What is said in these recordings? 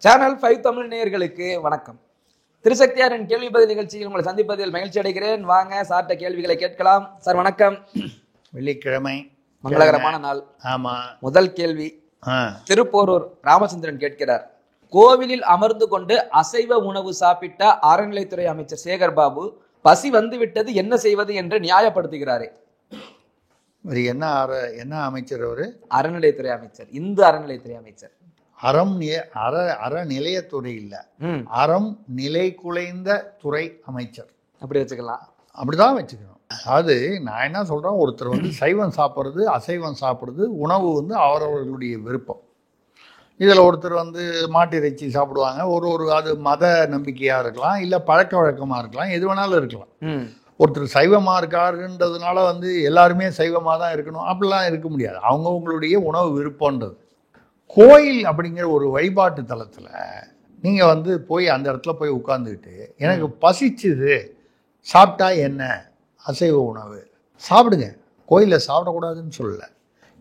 Channel 5 Tamil நேயர்களுக்கு வணக்கம். திருசக்தியாரின் கேள்வி பதில் நிகழ்ச்சியில் உங்களை சந்திப்பதில் மகிழ்ச்சி அடைகிறேன். வாங்க சார்ட்ட கேள்விகளை கேட்கலாம். சார் வணக்கம். வெள்ளிக்கிழமை மங்களகரமான நாள். ஆமா. முதல் கேள்வி திருப்போரூர் ராமச்சந்திரன் கேட்கிறார். கோவிலில் அமர்ந்து கொண்டு அசைவ உணவு சாப்பிட்ட அறநிலைத்துறை அமைச்சர் சேகர் பாபு பசி வந்து விட்டது, என்ன செய்வது என்று நியாயப்படுத்துகிறாரே. என்ன அமைச்சர் அவரு? அறநிலைத்துறை அமைச்சர், இந்து அறநிலைத்துறை அமைச்சர். அறநிலையத்துறை இல்ல, அறம் நிலை குலைந்த துறை அமைச்சர். அப்படி வச்சுக்கலாம், அப்படிதான் வச்சுக்கணும். அதாவது நான் என்ன சொல்றேன், ஒருத்தர் வந்து சைவம் சாப்பிட்றது அசைவம் சாப்பிட்றது உணவு வந்து அவரவர்களுடைய விருப்பம். இதில் ஒருத்தர் வந்து மாட்டு இறைச்சி சாப்பிடுவாங்க, அது மத நம்பிக்கையாக இருக்கலாம், இல்லை பழக்க வழக்கமாக இருக்கலாம், எது வேணாலும் இருக்கலாம். ஒருத்தர் சைவமாக இருக்காருன்றதுனால வந்து எல்லாருமே சைவமாக தான் இருக்கணும் அப்படிலாம் இருக்க முடியாது. அவங்கவுங்களுடைய உணவு விருப்பன்றது. கோயில் அப்படிங்கிற ஒரு வழிபாட்டு தலத்தில் நீங்கள் வந்து போய் அந்த இடத்துல போய் உட்காந்துக்கிட்டு எனக்கு பசிச்சுது சாப்பிட்டா என்ன, அசைவ உணவு சாப்பிடுங்க, கோயிலில் சாப்பிடக்கூடாதுன்னு சொல்லலை.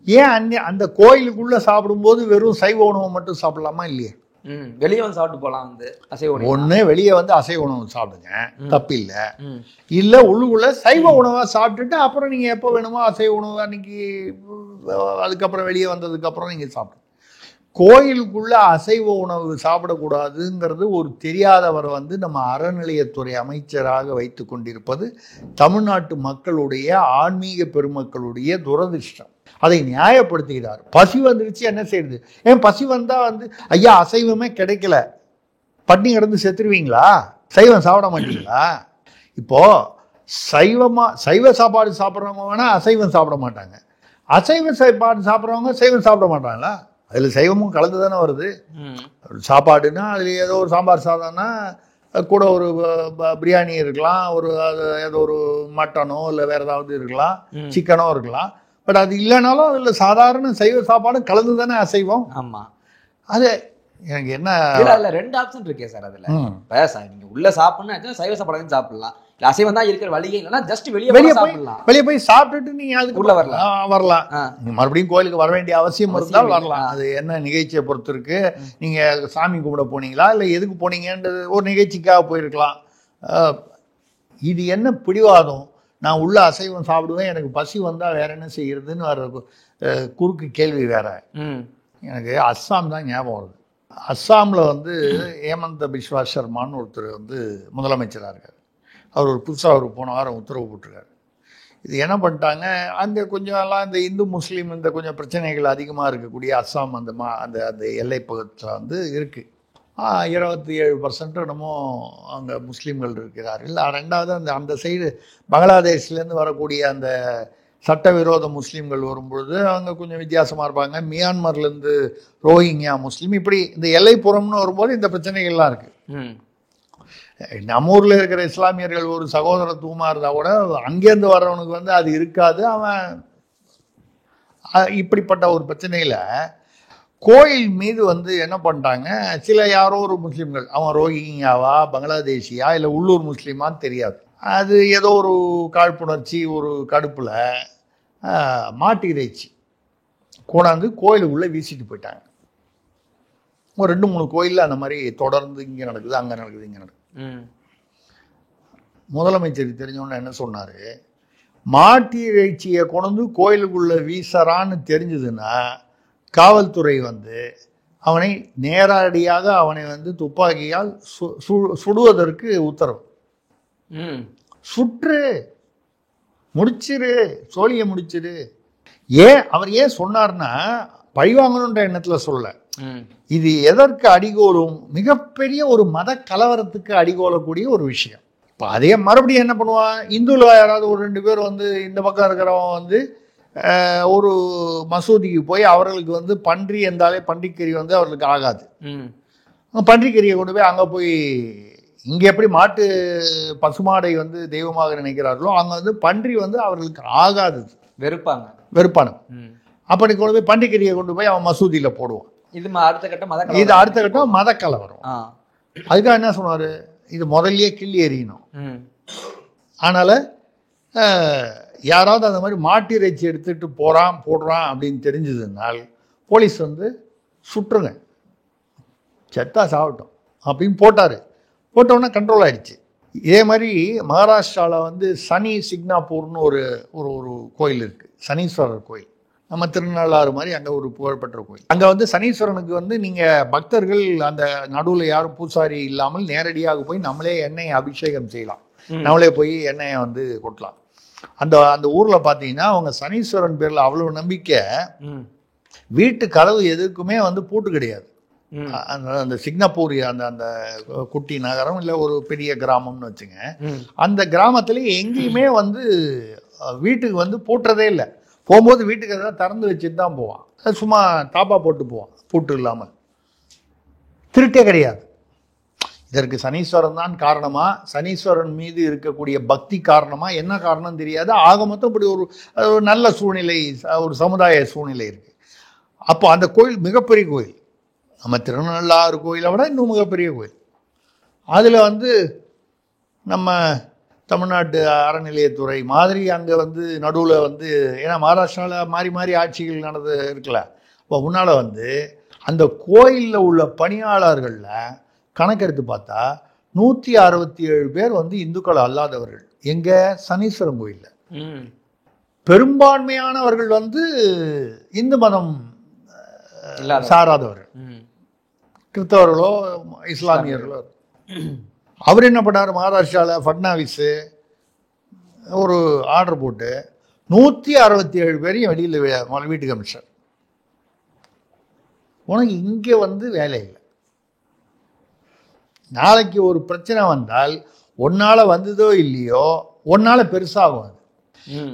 ஏன் அந்த கோயிலுக்குள்ளே சாப்பிடும்போது வெறும் சைவ உணவை மட்டும் சாப்பிடலாமா இல்லையா? வெளியே வந்து சாப்பிட்டு போகலாம். வந்து அசைவ உணவு ஒன்று வெளியே வந்து அசைவ உணவு சாப்பிடுங்க, தப்பில்லை. இல்லை உள்ளுக்குள்ள சைவ உணவாக சாப்பிட்டுட்டு அப்புறம் நீங்கள் எப்போ வேணுமோ அசைவ உணவு அன்னைக்கு அதுக்கப்புறம் வெளியே வந்ததுக்கப்புறம் நீங்கள் சாப்பிடுங்க. கோயிலுக்குள்ள அசைவ உணவு சாப்பிடக்கூடாதுங்கிறது ஒரு தெரியாதவரை வந்து நம்ம அறநிலையத்துறை அமைச்சராக வைத்து கொண்டிருப்பது தமிழ்நாட்டு மக்களுடைய ஆன்மீக பெருமக்களுடைய துரதிர்ஷ்டம். அதை நியாயப்படுத்துகிறார். பசி வந்துருச்சு என்ன செய்யுது? ஏன் பசி வந்தால் வந்து ஐயா அசைவமே கிடைக்கல பட்டினி கிடந்து செத்துருவீங்களா? சைவம் சாப்பிட மாட்டீங்களா? இப்போ சைவ சாப்பாடு சாப்பிட்றவங்க வேணால் அசைவம் சாப்பிட மாட்டாங்க, அசைவ சாப்பாடு சாப்பிட்றவங்க சைவம் சாப்பிட மாட்டாங்களா? அதில் சைவமும் கலந்து தானே வருது. சாப்பாடுன்னா அதில் ஏதோ ஒரு சாம்பார் சாதம்னா கூட ஒரு பிரியாணி இருக்கலாம், ஏதோ ஒரு மட்டனோ இல்லை வேறு ஏதாவது இருக்கலாம், சிக்கனோ இருக்கலாம். பட் அது இல்லைனாலும் அதில் சாதாரண சைவ சாப்பாடும் கலந்து தானே அசைவம். ஆமாம். அது எனக்கு என்ன அதில் ரெண்டு ஆப்ஷன் இருக்கே சார். அதில் நீங்கள் உள்ள சாப்பிட்ணும், சைவ சாப்பாடு சாப்பிடலாம், அசைவம் தான் இருக்கிற வழியே இல்லைன்னா ஜஸ்ட் வெளியே போய் சாப்பிட்டுட்டு நீங்க அதுக்கு உள்ள வரலாம். மறுபடியும் கோயிலுக்கு வர வேண்டிய அவசியம் இருந்தால் வரலாம். அது என்ன நிகழ்ச்சியை பொறுத்து இருக்கு. நீங்க சாமி கும்பிட போனீங்களா இல்லை எதுக்கு போனீங்கன்றது ஒரு நிகழ்ச்சிக்காக போயிருக்கலாம். இது என்ன பிடிவாதம்? நான் உள்ள அசைவம் சாப்பிடுவேன், எனக்கு பசி வந்தா வேற என்ன செய்யறதுன்னு வர குறுக்கு கேள்வி வேற. எனக்கு அஸ்ஸாம் தான் ஞாபகம் வருது. அஸ்ஸாம்ல வந்து ஹேமந்த பிஸ்வா சர்மான்னு ஒருத்தர் வந்து முதலமைச்சராக இருக்கார். அவர் ஒரு புதுசாக போன வாரம் உத்தரவு போட்டிருக்காரு. இது என்ன பண்ணிட்டாங்க, அங்கே கொஞ்சம் எல்லாம் இந்த இந்து முஸ்லீம் இந்த கொஞ்சம் பிரச்சனைகள் அதிகமாக இருக்கக்கூடிய அஸ்ஸாம் அந்த அந்த எல்லை பகுதியில் வந்து இருக்குது. 27% என்னமோ அங்கே முஸ்லீம்கள் இருக்கிறார்கள். ரெண்டாவது அந்த சைடு பங்களாதேஷ்லேருந்து வரக்கூடிய அந்த சட்டவிரோத முஸ்லீம்கள் வரும்பொழுது அவங்க கொஞ்சம் வித்தியாசமாக இருப்பாங்க. மியான்மர்லேருந்து ரோஹிங்யா முஸ்லீம், இப்படி இந்த எல்லைப்புறம்னு வரும்போது இந்த பிரச்சனைகள்லாம் இருக்குது. நம்ம ஊரில் இருக்கிற இஸ்லாமியர்கள் ஒரு சகோதரத்துவமாக இருந்தால் கூட அங்கேருந்து வர்றவனுக்கு வந்து அது இருக்காது. அவன் இப்படிப்பட்ட ஒரு பிரச்சனையில் கோயில் மீது வந்து என்ன பண்ணிட்டாங்க, யாரோ ஒரு முஸ்லீம்கள், அவன் ரோஹிங்கியாவா பங்களாதேஷியா இல்லை உள்ளூர் முஸ்லீமான்னு தெரியாது, அது ஏதோ ஒரு காழ்ப்புணர்ச்சி ஒரு கடுப்பில் மாட்டு இறைச்சி கொண்டாந்து கோயிலுக்குள்ளே வீசிட்டு போயிட்டாங்க. ஒரு 2-3 கோயிலில் அந்த மாதிரி தொடர்ந்து இங்கே நடக்குது, அங்கே நடக்குது, இங்கே நடக்குது. முதலமைச்சருக்கு தெரிஞ்சவொன்னு என்ன சொன்னார், மாட்டு இறைச்சியை கொண்டு கோயிலுக்குள்ள வீசறான்னு தெரிஞ்சதுன்னா காவல்துறை வந்து அவனை நேரடியாக அவனை வந்து துப்பாக்கியால் சுடுவதற்கு உத்தரவு. சுற்று முடிச்சிரு, சோழியை முடிச்சிரு. அவர் ஏன் சொன்னார்னா பழிவாங்கணுன்ற எண்ணத்தில் சொல்ல, இது எதற்கு அடிகோலும், மிகப்பெரிய ஒரு மத கலவரத்துக்கு அடிகோலக்கூடிய ஒரு விஷயம். இப்போ அதே மறுபடியும் என்ன பண்ணுவான், இந்துல யாராவது ஒரு 2 பேர் வந்து இந்த பக்கம் இருக்கிறவன் வந்து ஒரு மசூதிக்கு போய் அவர்களுக்கு வந்து பன்றி இருந்தாலே பன்றிக்கறி வந்து அவர்களுக்கு ஆகாது. பன்றிக்கறியை கொண்டு போய் அங்கே போய், இங்கே எப்படி மாட்டு பசுமாடை வந்து தெய்வமாக நினைக்கிறார்களோ அங்கே வந்து பன்றி வந்து அவர்களுக்கு ஆகாது, வெறுப்பான. அப்படி கொண்டு போய் பன்றிக்கறியை கொண்டு போய் அவன் மசூதியில் போடுவான். இது அடுத்த கட்டம் மத கலவரம். அதுக்காக என்ன சொன்னார், இது முதல்லயே கிள்ளி எறியணும். அதனால யாராவது அந்த மாதிரி மாட்டு இறைச்சி எடுத்துட்டு போடுறான் அப்படின்னு தெரிஞ்சதுனால் போலீஸ் வந்து சுற்றுங்க, செத்தா சாகட்டும் அப்படின்னு போட்டோன்னே கண்ட்ரோல் ஆயிடுச்சு. இதே மாதிரி மகாராஷ்டிராவில் வந்து சனி சிக்னாப்பூர்னு ஒரு ஒரு கோயில் இருக்குது, சனீஸ்வரர் கோயில். நம்ம திருநள்ளாறு மாதிரி அங்கே ஒரு புகழ்பெற்ற கோயில். அங்கே வந்து சனீஸ்வரனுக்கு வந்து நீங்கள் பக்தர்கள் அந்த நடுவில் யாரும் பூசாரி இல்லாமல் நேரடியாக போய் நம்மளே எண்ணெயை அபிஷேகம் செய்யலாம், நம்மளே போய் எண்ணெயை வந்து கொட்டலாம். அந்த ஊரில் பார்த்தீங்கன்னா அவங்க சனீஸ்வரன் பேரில் அவ்வளோ நம்பிக்கை. வீட்டு கதவு எதுக்குமே வந்து பூட்டு கிடையாது. அந்த சிக்னாப்பூர் அந்த குட்டி நகரம் இல்லை ஒரு பெரிய கிராமம்னு வச்சுங்க, அந்த கிராமத்துல எங்கேயுமே வந்து வீட்டுக்கு வந்து பூட்டுறதே இல்லை. போகும்போது வீட்டுக்கு எதாவது திறந்து வச்சுட்டு தான் போவான், சும்மா தாப்பா போட்டு போவான், பூட்டு இல்லாமல். திருட்டே கிடையாது. இதற்கு சனீஸ்வரன் தான் காரணமா, சனீஸ்வரன் மீது இருக்கக்கூடிய பக்தி காரணமா, என்ன காரணம் தெரியாது. ஆக மொத்தம் இப்படி ஒரு நல்ல சூழ்நிலை, ஒரு சமுதாய சூழ்நிலை இருக்கு. அப்போ அந்த கோயில் மிகப்பெரிய கோயில், நம்ம திருநள்ளாறு கோயிலை விட இன்னும் மிகப்பெரிய கோயில். அதில் வந்து நம்ம தமிழ்நாட்டு அறநிலையத்துறை மாதிரி அங்கே வந்து நடுவில் வந்து, ஏன்னா மகாராஷ்டிராவில் மாறி மாறி ஆட்சிகள் நடந்து இருக்குல்ல, இப்போ முன்னால் வந்து அந்த கோயிலில் உள்ள பணியாளர்களில் கணக்கெடுத்து பார்த்தா 167 பேர் வந்து இந்துக்கள் அல்லாதவர்கள். எங்க சனீஸ்வரன் கோயிலில் பெரும்பான்மையானவர்கள் வந்து இந்து மதம் சாராதவர்கள், கிறிஸ்தவர்களோ இஸ்லாமியர்களோ. அவர் என்ன பண்ணார், மகாராஷ்டிராவில் ஃபட்னாவிஸ் ஒரு ஆர்டர் போட்டு 167 பேரையும் வெளியில் வீட்டுக்கு அமிச்சார். உனக்கு இங்கே வந்து வேலை இல்லை. நாளைக்கு ஒரு பிரச்சனை வந்தால் ஒன்னால வந்ததோ இல்லையோ ஒன்னால பெருசாகும் அது.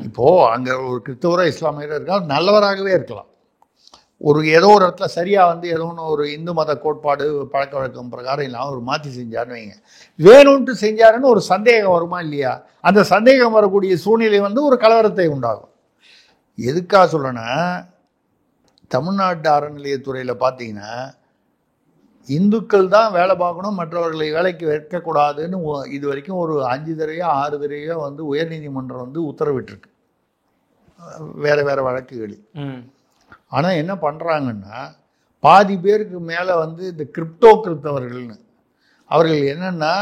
இப்போ அங்க ஒரு கிறிஸ்தவரோ இஸ்லாமியரோ இருக்கால் நல்லவராகவே இருக்கலாம், ஒரு ஏதோ ஒரு இடத்துல சரியாக வந்து ஏதோ ஒன்று ஒரு இந்து மத கோட்பாடு பழக்க வழக்கம் பிரகாரம் இல்லாமல் ஒரு மாற்றி செஞ்சாருன்னு வைங்க, வேணும்ட்டு செஞ்சாருன்னு ஒரு சந்தேகம் வருமா இல்லையா? அந்த சந்தேகம் வரக்கூடிய சூழ்நிலை வந்து ஒரு கலவரத்தை உண்டாகும். எதுக்காக சொல்லணும்னா, தமிழ்நாட்டு அறநிலையத்துறையில் பார்த்தீங்கன்னா இந்துக்கள் தான் வேலை பார்க்கணும், மற்றவர்களை வேலைக்கு வைக்கக்கூடாதுன்னு இது வரைக்கும் ஒரு 5 தடவையோ 6 தடவையோ வந்து உயர்நீதிமன்றம் வந்து உத்தரவிட்டிருக்கு வேற வேற வழக்குகளில். ஆனால் என்ன பண்ணுறாங்கன்னா, பாதி பேருக்கு மேலே வந்து இந்த கிரிப்டோ கிறிஸ்தவர்கள்னு, அவர்கள் என்னென்னா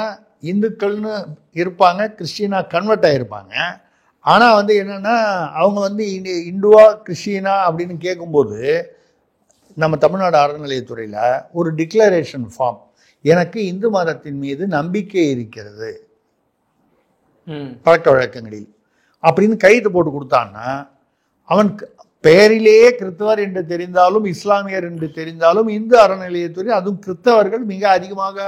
இந்துக்கள்னு இருப்பாங்க, கிறிஸ்டினாக கன்வெர்ட் ஆகிருப்பாங்க. ஆனால் வந்து என்னென்னா அவங்க வந்து இந்துவா கிறிஸ்டினா அப்படின்னு கேட்கும்போது நம்ம தமிழ்நாடு அறநிலையத்துறையில் ஒரு டிக்ளரேஷன் ஃபார்ம், எனக்கு இந்து மதத்தின் மீது நம்பிக்கை இருக்கிறது பழக்க வழக்கங்களில் அப்படின்னு கைது போட்டு கொடுத்தான்னா, அவன் பெயரிலேயே கிறிஸ்தவர் என்று தெரிந்தாலும் இஸ்லாமியர் என்று தெரிந்தாலும் இந்து அறநிலையத்துறை, அதுவும் கிறிஸ்தவர்கள் மிக அதிகமாக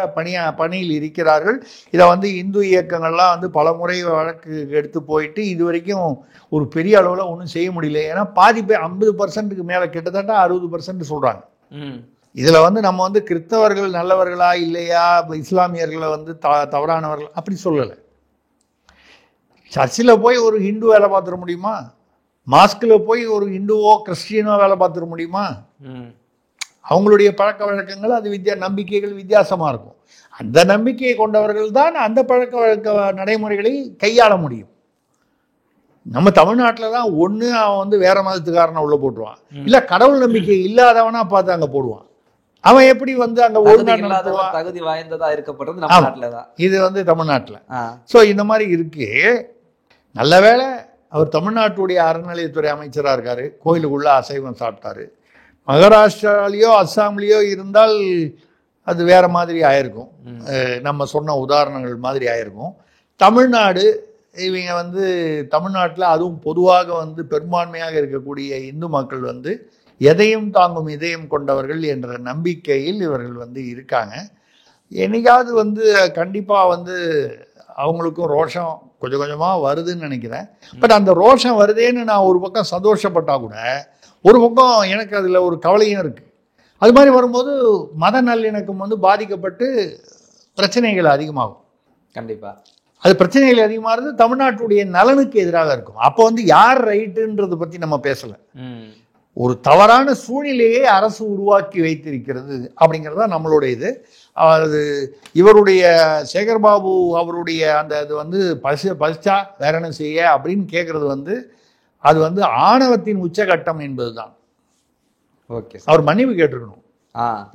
பணியில் இருக்கிறார்கள். இதை வந்து இந்து இயக்கங்கள்லாம் வந்து பல முறை வழக்கு எடுத்து போயிட்டு இது வரைக்கும் ஒரு பெரிய அளவில் ஒன்றும் செய்ய முடியல. ஏன்னா பாதி பேர் 50% மேலே, கிட்டத்தட்ட 60% சொல்கிறாங்க. இதில் வந்து நம்ம வந்து கிறிஸ்தவர்கள் நல்லவர்களா இல்லையா, இஸ்லாமியர்களை வந்து தவறானவர்கள் அப்படி சொல்லலை. சர்ச்சில் போய் ஒரு ஹிந்து வேலை பார்த்துட முடியுமா? மாஸ்கில் போய் ஒரு இந்துவோ கிறிஸ்டியனோ வேலை பார்த்துட முடியுமா? அவங்களுடைய பழக்க வழக்கங்கள், அது நம்பிக்கைகள் வித்தியாசமாக இருக்கும். அந்த நம்பிக்கையை கொண்டவர்கள் தான் அந்த பழக்க வழக்க நடைமுறைகளை கையாள முடியும். நம்ம தமிழ்நாட்டில் தான் ஒன்று அவன் வந்து வேற மதத்துக்காரனை உள்ள போட்டுருவான், இல்லை கடவுள் நம்பிக்கை இல்லாதவனா பார்த்து அங்கே போடுவான். அவன் எப்படி வந்து அங்கே தகுதி வாய்ந்ததா இருக்கப்படுறது நம்ம நாட்டில் தான். இது வந்து தமிழ்நாட்டில். ஸோ இந்த மாதிரி இருக்கு. நல்ல வேளை அவர் தமிழ்நாட்டுடைய அறநிலையத்துறை அமைச்சராக இருக்காரு, கோயிலுக்குள்ள அசைவம் சாப்பிட்டாரு. மகாராஷ்டிராலேயோ அஸ்ஸாம்லேயோ இருந்தால் அது வேற மாதிரி ஆயிருக்கும், நம்ம சொன்ன உதாரணங்கள் மாதிரி ஆயிருக்கும். தமிழ்நாடு, இவங்க வந்து தமிழ்நாட்டில் அதுவும் பொதுவாக வந்து பெரும்பான்மையாக இருக்கக்கூடிய இந்து மக்கள் வந்து எதையும் தாங்கும் இதயம் கொண்டவர்கள் என்ற நம்பிக்கையில் இவர்கள் வந்து இருக்காங்க. என்னைக்காவது வந்து கண்டிப்பாக வந்து அவங்களுக்கும் ரோஷம் கொஞ்சம் கொஞ்சமாக வருதுன்னு நினைக்கிறேன். பட் அந்த ரோஷம் வருதேன்னு நான் ஒரு பக்கம் சந்தோஷப்பட்டா கூட ஒரு பக்கம் எனக்கு அதில் ஒரு கவலையும் இருக்குது. அது மாதிரி வரும்போது மத நல்லிணக்கம் வந்து பாதிக்கப்பட்டு பிரச்சனைகள் அதிகமாகும். கண்டிப்பாக அது பிரச்சனைகள் அதிகமாகிறது தமிழ்நாட்டுடைய நலனுக்கு எதிராக இருக்கும். அப்போ வந்து யார் ரைட்டுன்றதை பற்றி நம்ம பேசலை, ஒரு தவறான சூழ்நிலையை அரசு உருவாக்கி வைத்திருக்கிறது அப்படிங்கிறதா நம்மளுடைய இது. அது இவருடைய சேகர்பாபு அவருடைய அந்த இது வந்து பசிச்சா வேற என்ன செய்ய அப்படின்னு கேட்கறது வந்து அது வந்து ஆணவத்தின் உச்சகட்டம் என்பது தான். ஓகே, அவர் மன்னிப்பு கேட்டிருக்கணும்.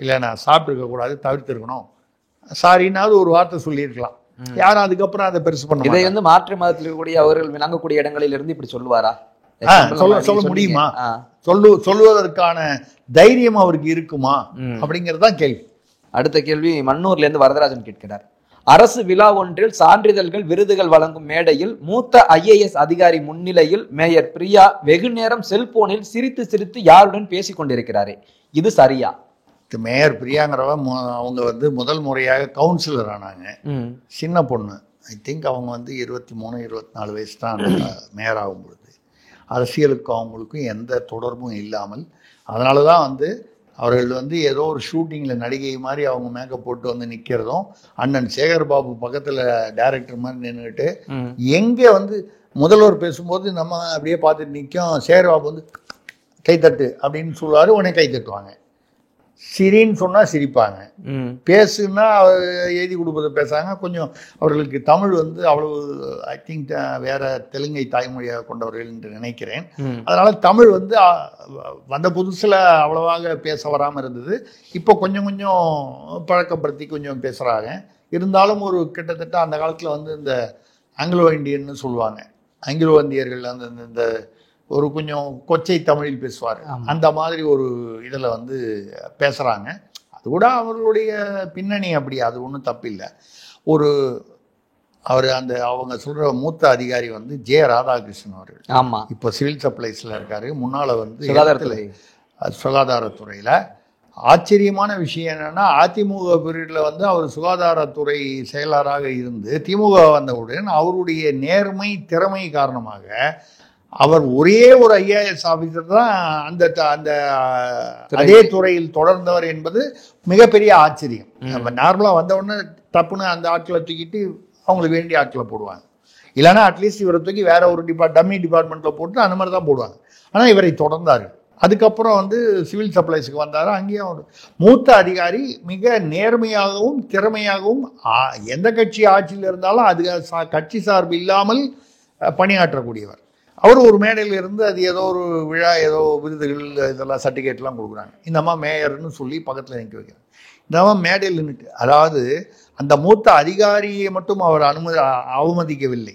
இல்லை நான் சாப்பிட்டுருக்க கூடாது, தவிர்த்திருக்கணும், சாரின்னாவது ஒரு வார்த்தை சொல்லியிருக்கலாம். யாரும் அதுக்கப்புறம் அதை பெருசு பண்ண இதை வந்து மாற்று மதத்தில் இருக்கக்கூடிய அவர்கள் விளங்கக்கூடிய இடங்களில் இருந்து இப்படி சொல்லுவாரா? சொல்ல முடியுமா? சொல்லுவதற்கான தைரியம் அவருக்கு இருக்குமா அப்படிங்கறதுதான் கேள்வி. அடுத்த கேள்வி மன்னூர்ல இருந்து வரதராஜன் கேட்கிறார். அரசு விழா ஒன்றில் சான்றிதழ்கள் விருதுகள் வழங்கும் மேடையில் மூத்த IAS அதிகாரி முன்னிலையில் மேயர் பிரியா வெகு நேரம் செல்போனில் சிரித்து சிரித்து யாருடன் பேசிக் கொண்டிருக்கிறாரே, இது சரியா? மேயர் பிரியாங்கிறவ அவங்க வந்து முதல் முறையாக கவுன்சிலர் ஆனாங்க. சின்ன பொண்ணு, ஐ திங்க் அவங்க வந்து 23-24 வயசு தான் மேயர் ஆகும் பொழுது. அரசியலுக்கும் அவங்களுக்கும் எந்த தொடர்பும் இல்லாமல், அதனால தான் வந்து அவர்கள் வந்து ஏதோ ஒரு ஷூட்டிங்கில் நடிகை மாதிரி அவங்க மேக்கப் போட்டு வந்து நிற்கிறதும், அண்ணன் சேகர் பாபு பக்கத்தில் டைரக்டர் மாதிரி நின்றுட்டு எங்கே வந்து முதல்வர் பேசும்போது நம்ம அப்படியே பார்த்துட்டு நிற்கும். சேகர் பாபு வந்து கைத்தட்டு அப்படின்னு சொல்லுவார், உடனே கை தட்டுவாங்க. சிரின்னு சொன்னால் சிரிப்பாங்க, பேசுன்னா எழுதி கொடுப்பதை பேசுகிறாங்க. கொஞ்சம் அவர்களுக்கு தமிழ் வந்து அவ்வளவு ஐ திங்க் வேற தெலுங்கை தாய்மொழியாக கொண்டவர்கள் என்று நினைக்கிறேன். அதனால தமிழ் வந்து வந்த புதுசில் அவ்வளவாக பேச வராமல் இருந்தது. இப்போ கொஞ்சம் கொஞ்சம் பழக்கப்படுத்தி கொஞ்சம் பேசுகிறாங்க. இருந்தாலும் ஒரு கிட்டத்தட்ட அந்த காலத்தில் வந்து இந்த ஆங்கிலோ இண்டியன்னு சொல்லுவாங்க, ஆங்கிலோ இந்தியர்கள் அந்த இந்த ஒரு கொஞ்சம் கொச்சை தமிழில் பேசுவார், அந்த மாதிரி ஒரு இதில் வந்து பேசுகிறாங்க. அது கூட அவர்களுடைய பின்னணி அப்படி, அது ஒன்றும் தப்பில்லை. அவர் அந்த அவங்க சொல்கிற மூத்த அதிகாரி வந்து ஜே ராதாகிருஷ்ணன் அவர்கள். ஆமாம், இப்போ சிவில் சப்ளைஸில் இருக்கார். முன்னால் வந்து சுகாதாரத்துறையில். ஆச்சரியமான விஷயம் என்னென்னா, அதிமுக பீரியடில் வந்து அவர் சுகாதாரத்துறை செயலராக இருந்து திமுக வந்தவுடன் அவருடைய நேர்மை திறமை காரணமாக அவர் ஒரே ஒரு IAS ஆஃபீஸர் தான் அந்த அந்த அதே துறையில் தொடர்ந்தவர் என்பது மிகப்பெரிய ஆச்சரியம். நம்ம நார்மலாக வந்த உடனே தப்புன்னு அந்த ஆட்களை தூக்கிட்டு அவங்களுக்கு வேண்டிய ஆட்களை போடுவாங்க. இல்லைன்னா அட்லீஸ்ட் இவரை தூக்கி வேற ஒரு டம்மி டிபார்ட்மெண்ட்டில் போட்டு அந்த மாதிரி தான் போடுவாங்க. ஆனால் இவரை தொடர்ந்தார். அதுக்கப்புறம் வந்து சிவில் சப்ளைஸுக்கு வந்தார். அங்கேயும் ஒரு மூத்த அதிகாரி மிக நேர்மையாகவும் திறமையாகவும் எந்த கட்சி ஆட்சியில் இருந்தாலும் அது கட்சி சார்பு இல்லாமல் பணியாற்றக்கூடியவர். அவர் ஒரு மேடையில் இருந்து அது ஏதோ ஒரு விழா, ஏதோ விருதுகள் இதெல்லாம் சர்டிஃபிகேட்லாம் கொடுக்குறாங்க. இந்த அம்மா மேயர்னு சொல்லி பக்கத்தில் நிற்க வைக்கிறாங்க. இந்த அம்மா மேடையில் நின்றுட்டு, அதாவது அந்த மூத்த அதிகாரியை மட்டும் அவர் அவமதிக்கவில்லை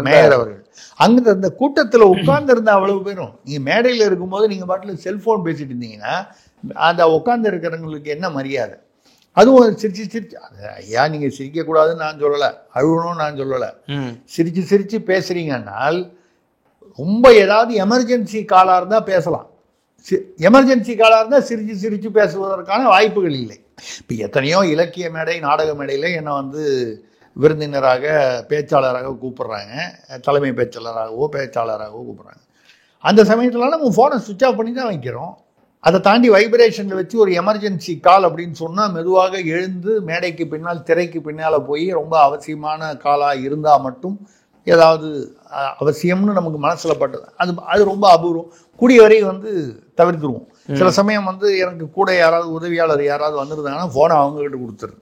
மேயர் அவர்கள். அங்கே அந்த கூட்டத்தில் உட்கார்ந்துருந்த அவ்வளவு பேரும், நீங்கள் மேடையில் இருக்கும்போது நீங்கள் பாட்டில் செல்ஃபோன் பேசிட்டு இருந்தீங்கன்னா அந்த உட்கார்ந்து இருக்கிறவங்களுக்கு என்ன மரியாதை? அதுவும் சிரிச்சு சிரிச்சு, ஐயா நீங்கள் சிரிக்கக்கூடாதுன்னு நான் சொல்லலை, அழுகணும்னு நான் சொல்லலை, சிரிச்சு சிரிச்சு பேசுறீங்கன்னால் ரொம்ப ஏதாவது எமர்ஜென்சி காலாக இருந்தால் பேசலாம். எமர்ஜென்சி காலாக இருந்தால் சிரிச்சு சிரித்து பேசுவதற்கான வாய்ப்புகள் இல்லை. இப்போ எத்தனையோ இலக்கிய மேடை, நாடக மேடையில் என்னை வந்து விருந்தினராக பேச்சாளராக கூப்பிட்றாங்க, தலைமை பேச்சாளராகவோ கூப்பிட்றாங்க. அந்த சமயத்தில் நம்ம ஃபோனை சுவிட்ச் ஆஃப் பண்ணி தான் வைக்கிறோம். அதை தாண்டி வைப்ரேஷனில் வச்சு ஒரு எமர்ஜென்சி கால் அப்படின்னு சொன்னால் மெதுவாக எழுந்து மேடைக்கு பின்னால் திரைக்கு பின்னால் போய் ரொம்ப அவசியமான காலாக இருந்தால் மட்டும் ஏதாவது அவசியம்னு நமக்கு மனசில் பட்டது அது ரொம்ப அபூர்வம். கூடிய வரை வந்து தவிர்த்துருவோம். சில சமயம் வந்து எனக்கு கூட யாராவது உதவியாளர் யாராவது வந்துருந்தாங்கன்னா ஃபோனை அவங்ககிட்ட கொடுத்துருது,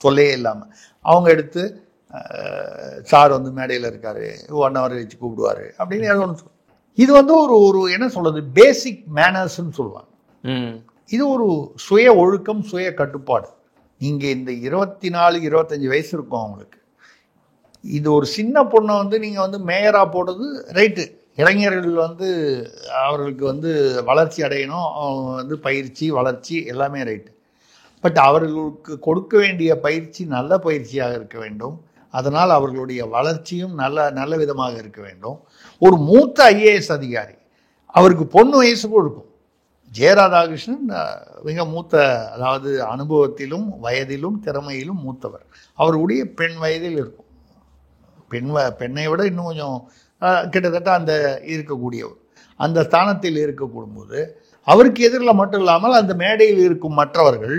தொல்லையே இல்லாமல். அவங்க எடுத்து சார் வந்து மேடையில் இருக்காரு, 1 hour வச்சு கூப்பிடுவார் அப்படின்னு ஏதோ ஒன்று. இது வந்து ஒரு என்ன சொல்கிறது, பேசிக் மேனர்ஸ்ன்னு சொல்லுவாங்க. இது ஒரு சுய ஒழுக்கம், சுய கட்டுப்பாடு. நீங்கள் இந்த 24-25 வயசு இருக்கும் அவங்களுக்கு. இது ஒரு சின்ன பொண்ணை வந்து நீங்கள் வந்து மேயராக போடுறது ரைட்டு. இளைஞர்கள் வந்து அவர்களுக்கு வந்து வளர்ச்சி அடையணும், அவங்க வந்து பயிற்சி வளர்ச்சி எல்லாமே ரைட்டு. பட் அவர்களுக்கு கொடுக்க வேண்டிய பயிற்சி நல்ல பயிற்சியாக இருக்க வேண்டும். அதனால் அவர்களுடைய வளர்ச்சியும் நல்ல விதமாக இருக்க வேண்டும். ஒரு மூத்த IAS அதிகாரி, அவருக்கு பொண்ணு வயசுக்கும் இருக்கும். ஜெய ராதாகிருஷ்ணன் மிக மூத்த, அதாவது அனுபவத்திலும் வயதிலும் திறமையிலும் மூத்தவர். அவருடைய பெண் வயதில் இருக்கும். பெண்ணை விட இன்னும் கொஞ்சம் கிட்டத்தட்ட அந்த இருக்கக்கூடியவர், அந்த ஸ்தானத்தில் இருக்கக்கூடும்போது அவருக்கு எதிரில் மட்டும் இல்லாமல் அந்த மேடையில் இருக்கும் மற்றவர்கள்,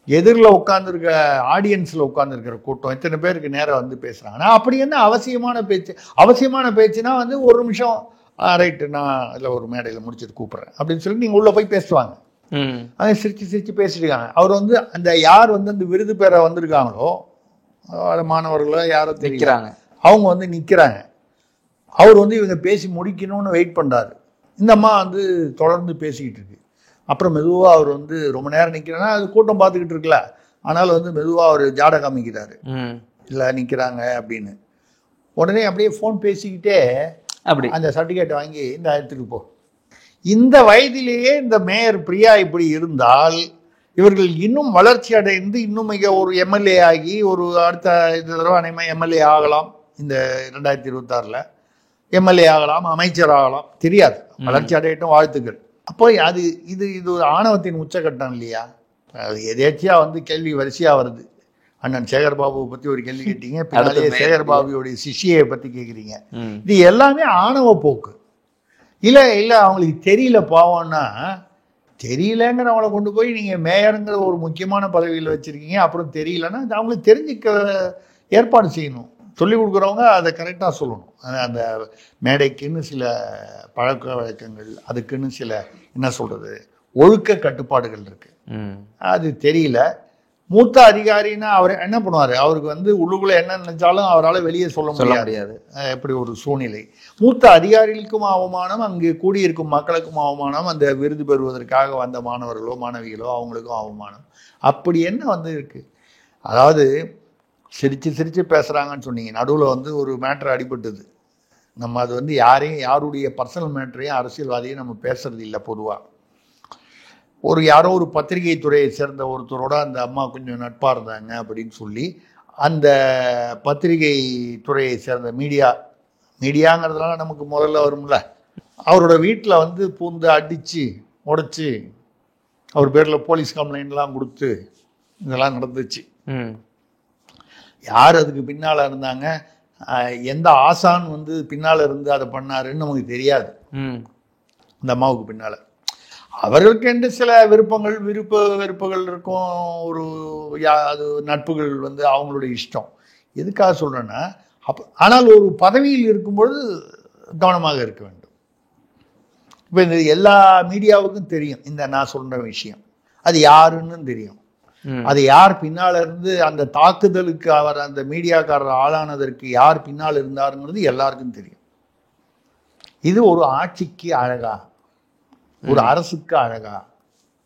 எதிரில் உட்காந்துருக்க ஆடியன்ஸில் உட்காந்துருக்கிற கூட்டம் எத்தனை பேருக்கு நேரம் வந்து பேசுகிறாங்கன்னா, அப்படி என்ன அவசியமான பேச்சுனா வந்து ஒரு நிமிஷம் ரைட்டு நான் அதில் ஒரு மேடையில் முடிச்சுட்டு கூப்பிட்றேன் அப்படின்னு சொல்லி நீங்கள் உள்ளே போய் பேசுவாங்க. அதை சிரித்து பேசிட்டுருக்காங்க. அவர் வந்து அந்த யார் வந்து அந்த விருது பெற வந்திருக்காங்களோ மாணவர்களோ யாரோ தெரிக்கிறாங்க, அவங்க வந்து நிற்கிறாங்க. அவர் வந்து இவங்க பேசி முடிக்கணும்னு வெயிட் பண்ணுறாரு. இந்த அம்மா வந்து தொடர்ந்து பேசிக்கிட்டு இருக்கு. அப்புறம் மெதுவாக அவர் வந்து ரொம்ப நேரம் நிற்கிறேன்னா அது கூட்டம் பார்த்துக்கிட்டு இருக்கல, ஆனாலும் வந்து மெதுவாக அவர் ஜாட காமிக்கிறாரு, இல்லை நிற்கிறாங்க அப்படின்னு. உடனே அப்படியே ஃபோன் பேசிக்கிட்டே அப்படி அந்த சர்டிஃபிகேட் வாங்கி இந்த இடத்துக்கு போ. இந்த வயதிலேயே இந்த மேயர் பிரியா இப்படி இருந்தால் இவர்கள் இன்னும் வளர்ச்சி அடைந்து இன்னும் மிக ஒரு எம்எல்ஏ ஆகி ஒரு அடுத்த இது தடவை அனைமா எம்எல்ஏ ஆகலாம், இந்த 2026 எம்எல்ஏ ஆகலாம், அமைச்சர் ஆகலாம், தெரியாது. வளர்ச்சி அடையட்டும், வாழ்த்துக்கள். அப்போ அது இது இது ஒரு ஆணவத்தின் உச்சகட்டம் இல்லையா? அது எதேச்சியா வந்து கேள்வி வரிசையா வருது. அண்ணன் சேகர்பாபுவை பத்தி ஒரு கேள்வி கேட்டீங்க, பின்னாலே சேகர்பாபுவோடைய சிஷியை பத்தி கேட்குறீங்க. இது எல்லாமே ஆணவ போக்கு. இல்லை இல்லை அவங்களுக்கு தெரியல பாவம்னா, தெரியலங்கிறவங்கள கொண்டு போய் நீங்கள் மேயருங்கிற ஒரு முக்கியமான பதவியில் வச்சுருக்கீங்க, அப்புறம் தெரியலன்னா அவங்களுக்கு தெரிஞ்சுக்க ஏற்பாடு செய்யணும். சொல்லிக் கொடுக்குறவங்க அதை கரெக்டாக சொல்லணும். அந்த மேடைக்குன்னு சில பழக்க வழக்கங்கள், அதுக்குன்னு சில என்ன சொல்கிறது ஒழுக்க கட்டுப்பாடுகள் இருக்குது. அது தெரியல. மூத்த அதிகாரின்னா அவர் என்ன பண்ணுவார்? அவருக்கு வந்து உள்ளுக்குள்ளே என்ன நினைச்சாலும் அவரால் வெளியே சொல்ல முடியாது. எப்படி ஒரு சூழ்நிலை. மூத்த அதிகாரிகளுக்கும் அவமானம், அங்கு கூடியிருக்கும் மக்களுக்கும் அவமானம், அந்த விருது பெறுவதற்காக வந்த மாணவர்களோ மாணவிகளோ அவங்களுக்கும் அவமானம். அப்படி என்ன வந்து இருக்குது? அதாவது சிரித்து சிரித்து பேசுகிறாங்கன்னு சொன்னீங்க, நடுவில் வந்து ஒரு மேட்ரு அடிபட்டுது. நம்ம அது வந்து யாருடைய பர்சனல் மேட்ரையும் அரசியல்வாதியும் நம்ம பேசுறது இல்லை. பொதுவாக யாரோ ஒரு பத்திரிகை துறையை சேர்ந்த ஒருத்தரோட அந்த அம்மா கொஞ்சம் நட்பாக இருந்தாங்க அப்படின்னு சொல்லி அந்த பத்திரிகை துறையை சேர்ந்த மீடியாங்கிறதுனால நமக்கு முதல்ல வரும்ல, அவரோட வீட்டில் வந்து பூந்து அடித்து உடைச்சி அவர் பேரில் போலீஸ் கம்ப்ளைண்ட்லாம் கொடுத்து இதெல்லாம் நடந்துச்சு. யார் அதுக்கு பின்னால் இருந்தாங்க, எந்த ஆசான் வந்து பின்னால் இருந்து அதை பண்ணாருன்னு நமக்கு தெரியாது. இந்த அம்மாவுக்கு பின்னால் அவர்களுக்கு என்று சில வெறுப்புகள் இருக்கும், ஒரு அது நட்புகள் வந்து அவங்களுடைய இஷ்டம். எதுக்காக சொல்கிறேன்னா, ஆனால் ஒரு பதவியில் இருக்கும்பொழுது கவனமாக இருக்க வேண்டும். இப்போ இந்த எல்லா மீடியாவுக்கும் தெரியும் இந்த நான் சொல்கிற விஷயம், அது யாருன்னு தெரியும். அது யார் பின்னால் இருந்து அந்த தாக்குதலுக்கு அவர் அந்த மீடியாக்காரர் ஆளானதற்கு யார் பின்னால் இருந்தாருங்கிறது எல்லாருக்கும் தெரியும். இது ஒரு ஆட்சிக்கு அழகா, ஒரு அரசுக்கு அழகா